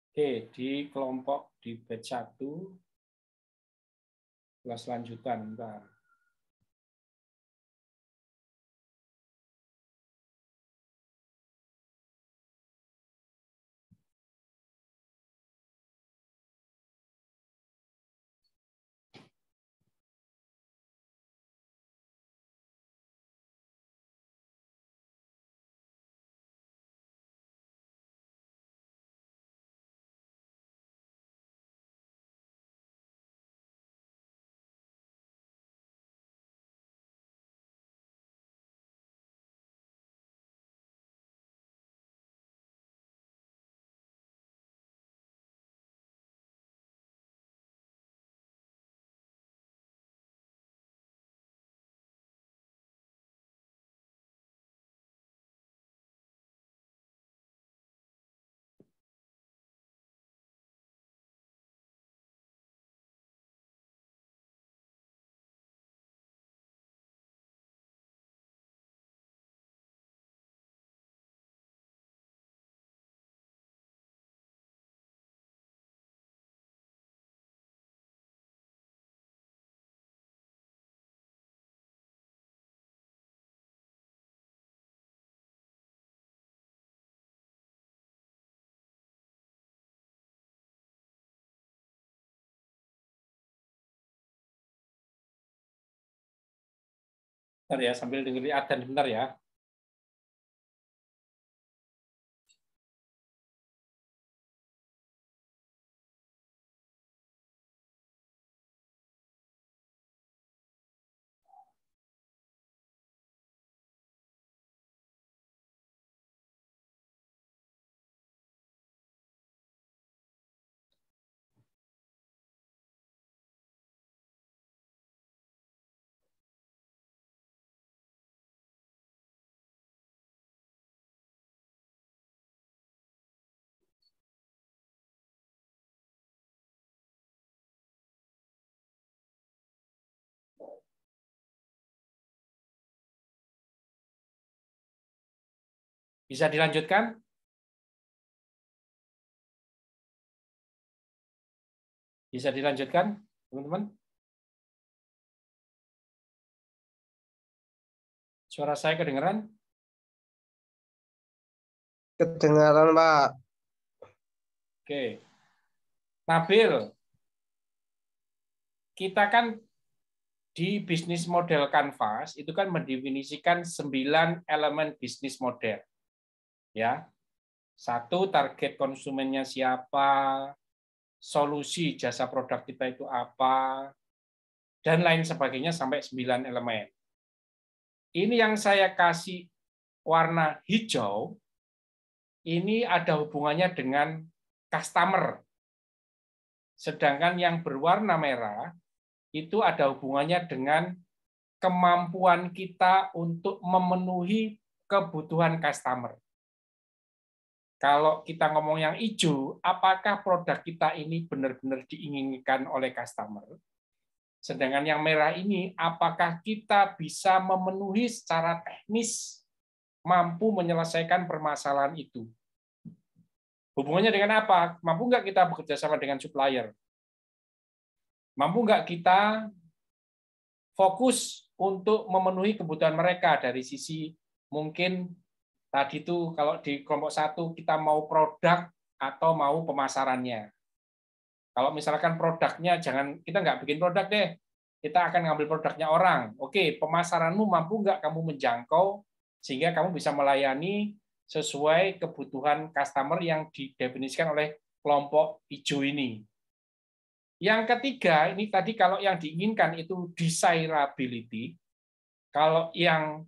Oke, di kelompok di batch 1, kelas lanjutan. Bentar. Bentar ya, sambil dengerin adzan bentar ya. Bisa dilanjutkan? Bisa dilanjutkan, teman-teman? Suara saya kedengeran? Kedengaran, Pak. Oke. Nabil, kita kan di bisnis model Canvas itu kan mendefinisikan 9 elemen bisnis model. Ya. 1, target konsumennya siapa, solusi jasa produk kita itu apa, dan lain sebagainya sampai 9 elemen. Ini yang saya kasih warna hijau, ini ada hubungannya dengan customer. Sedangkan yang berwarna merah, itu ada hubungannya dengan kemampuan kita untuk memenuhi kebutuhan customer. Kalau kita ngomong yang hijau, apakah produk kita ini benar-benar diinginkan oleh customer? Sedangkan yang merah ini, apakah kita bisa memenuhi secara teknis, mampu menyelesaikan permasalahan itu? Hubungannya dengan apa? Mampu nggak kita bekerja sama dengan supplier? Mampu nggak kita fokus untuk memenuhi kebutuhan mereka dari sisi mungkin tadi itu kalau di kelompok 1 kita mau produk atau mau pemasarannya. Kalau misalkan produknya kita nggak bikin produk deh, kita akan ngambil produknya orang. Oke, pemasaranmu mampu nggak kamu menjangkau sehingga kamu bisa melayani sesuai kebutuhan customer yang didefinisikan oleh kelompok hijau ini. Yang ketiga, ini tadi kalau yang diinginkan itu desirability. Kalau yang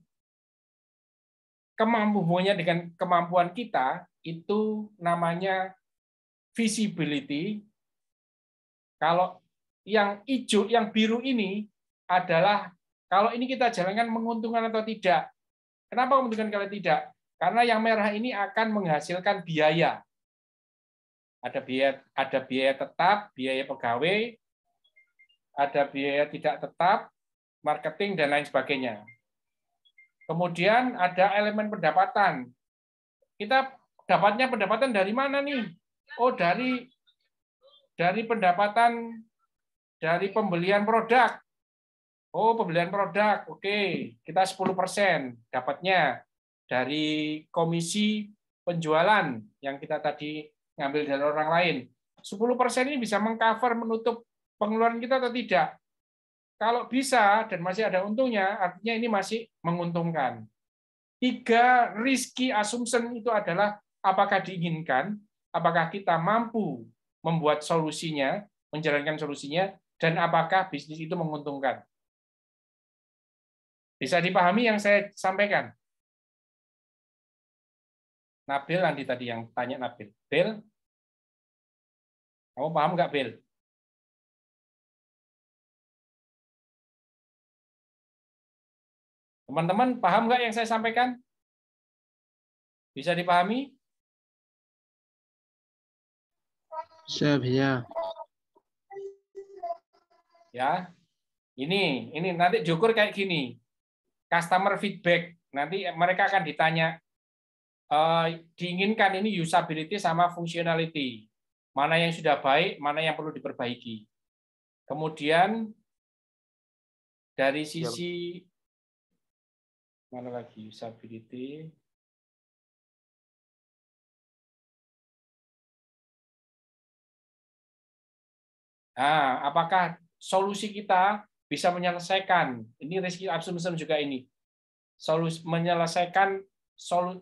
kemampuannya dengan kemampuan kita, itu namanya visibility. Kalau yang hijau, yang biru ini adalah kalau ini kita jalankan menguntungkan atau tidak. Kenapa menguntungkan kalau tidak? Karena yang merah ini akan menghasilkan biaya. Ada biaya tetap, biaya pegawai, ada biaya tidak tetap, marketing, dan lain sebagainya. Kemudian ada elemen pendapatan. Kita dapatnya pendapatan dari mana nih? Oh, dari pendapatan dari pembelian produk. Oh, pembelian produk. Oke, kita 10% dapatnya dari komisi penjualan yang kita tadi ngambil dari orang lain. 10% ini bisa mengcover, menutup pengeluaran kita atau tidak? Kalau bisa dan masih ada untungnya, artinya ini masih menguntungkan. 3 risky assumption itu adalah apakah diinginkan, apakah kita mampu membuat solusinya, menjalankan solusinya, dan apakah bisnis itu menguntungkan. Bisa dipahami yang saya sampaikan? Nabil nanti tadi yang tanya Nabil. Bil, kamu paham nggak, Bil? Teman-teman paham nggak yang saya sampaikan? Bisa dipahami? Siap, ya. Ya, ini nanti diukur kayak gini. Customer feedback, nanti mereka akan ditanya, diinginkan ini usability sama functionality. Mana yang sudah baik, mana yang perlu diperbaiki. Kemudian dari sisi mana lagi usability. Nah, apakah solusi kita bisa menyelesaikan? Ini risky assumption juga ini.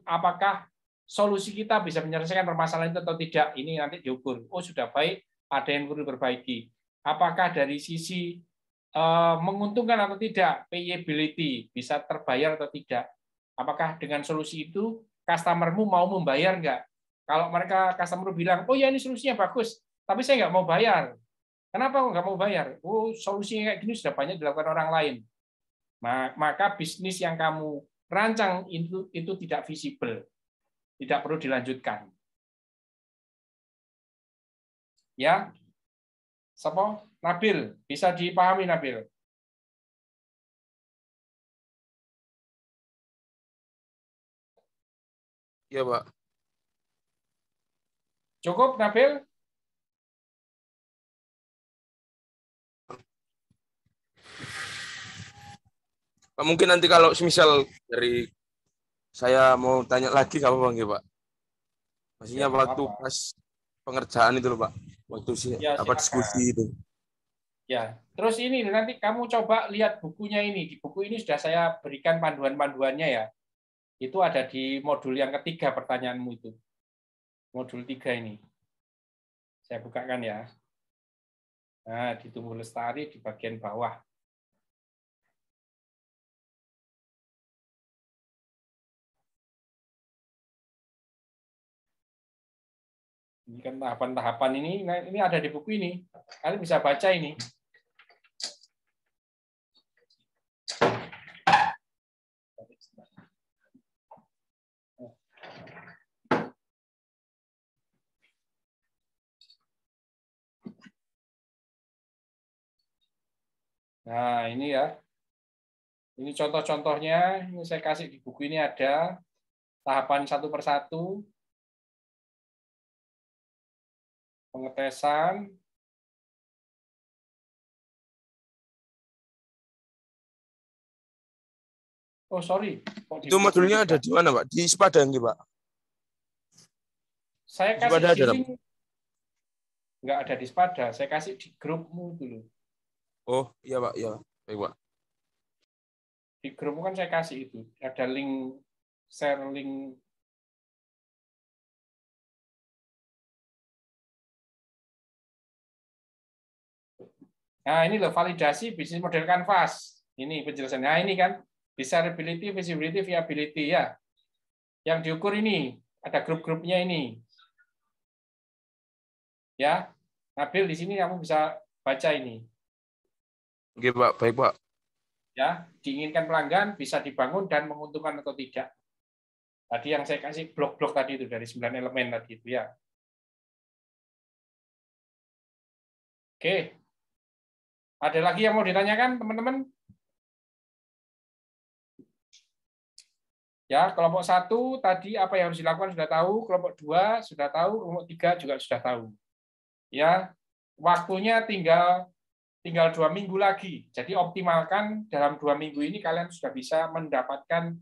Apakah solusi kita bisa menyelesaikan permasalahan itu atau tidak? Ini nanti diukur. Oh, sudah baik, ada yang perlu diperbaiki. Apakah dari sisi menguntungkan atau tidak, payability, bisa terbayar atau tidak? Apakah dengan solusi itu customer-mu mau membayar nggak? Kalau customer bilang, oh ya ini solusinya bagus, tapi saya nggak mau bayar. Kenapa nggak mau bayar? Oh, solusinya kayak gini sudah banyak dilakukan orang lain. Maka bisnis yang kamu rancang itu tidak visible, tidak perlu dilanjutkan. Ya, siapa? Nabil, bisa dipahami Nabil? Iya, Pak. Cukup Nabil? Pak, mungkin nanti kalau misal dari saya mau tanya lagi nggak apa-apa, Pak? Maksudnya Ya, waktu apa? pas pengerjaan itu loh, Pak. Waktu Ya, diskusi itu. Ya, terus ini nanti kamu coba lihat bukunya ini. Di buku ini sudah saya berikan panduan-panduannya ya. Itu ada di modul yang ketiga pertanyaanmu itu. Modul 3 ini. Saya bukakan ya. Nah, di Tumbuh Lestari di bagian bawah. Ini kan tahapan-tahapan ini ada di buku ini. Kalian bisa baca ini. Nah, ini ya. Ini contoh-contohnya, ini saya kasih di buku ini ada tahapan satu persatu, pengetesan, oh sorry. Itu modulnya ada di mana, Pak? Di Sepada nggih, Pak? Saya kasih di link, nggak ada di Sepada, saya kasih di grupmu dulu. Oh, iya, Pak, iya. Baik, Pak. Di grupmu kan saya kasih itu, ada link, share link. Nah, ini loh validasi bisnis model Canvas. Ini penjelasannya. Nah, ini kan desirability, visibility, viability ya. Yang diukur ini ada grup-grupnya ini. Ya, Nabil di sini kamu bisa baca ini. Oke, Pak. Baik, Pak. Ya, diinginkan pelanggan bisa dibangun dan menguntungkan atau tidak. Tadi yang saya kasih blok-blok tadi itu dari 9 elemen tadi itu ya. Oke. Ada lagi yang mau ditanyakan, teman-teman? Ya, kelompok 1 tadi apa yang harus dilakukan sudah tahu, kelompok 2 sudah tahu, kelompok 3 juga sudah tahu. Ya, waktunya tinggal 2 minggu lagi. Jadi optimalkan dalam 2 minggu ini kalian sudah bisa mendapatkan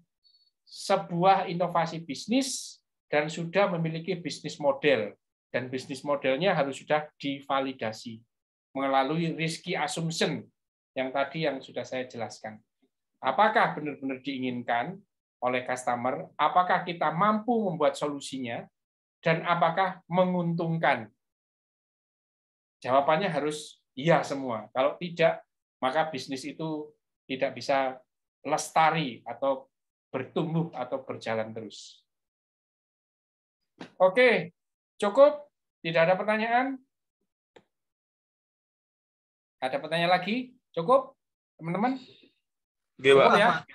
sebuah inovasi bisnis dan sudah memiliki bisnis model. Dan bisnis modelnya harus sudah divalidasi melalui risky assumption yang tadi yang sudah saya jelaskan. Apakah benar-benar diinginkan oleh customer? Apakah kita mampu membuat solusinya? Dan apakah menguntungkan? Jawabannya harus iya semua. Kalau tidak, maka bisnis itu tidak bisa lestari atau bertumbuh atau berjalan terus. Oke, cukup? Tidak ada pertanyaan? Ada pertanyaan lagi? Cukup, teman-teman? Cukup ya?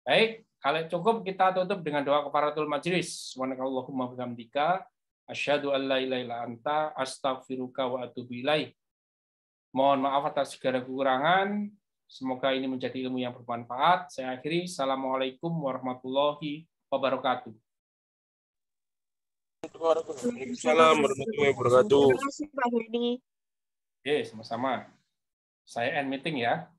Baik, kalau cukup kita tutup dengan doa kafaratul majelis. Subhanakallahumma wa bihamdika asyhadu an la ilaha illa anta astaghfiruka wa atubu ilaik. Mohon maaf atas segala kekurangan. Semoga ini menjadi ilmu yang bermanfaat. Saya akhiri. Assalamualaikum warahmatullahi wabarakatuh. Waalaikumsalam warahmatullahi wabarakatuh. Terima kasih Pak Hedi. Oke, sama-sama. Saya end meeting ya.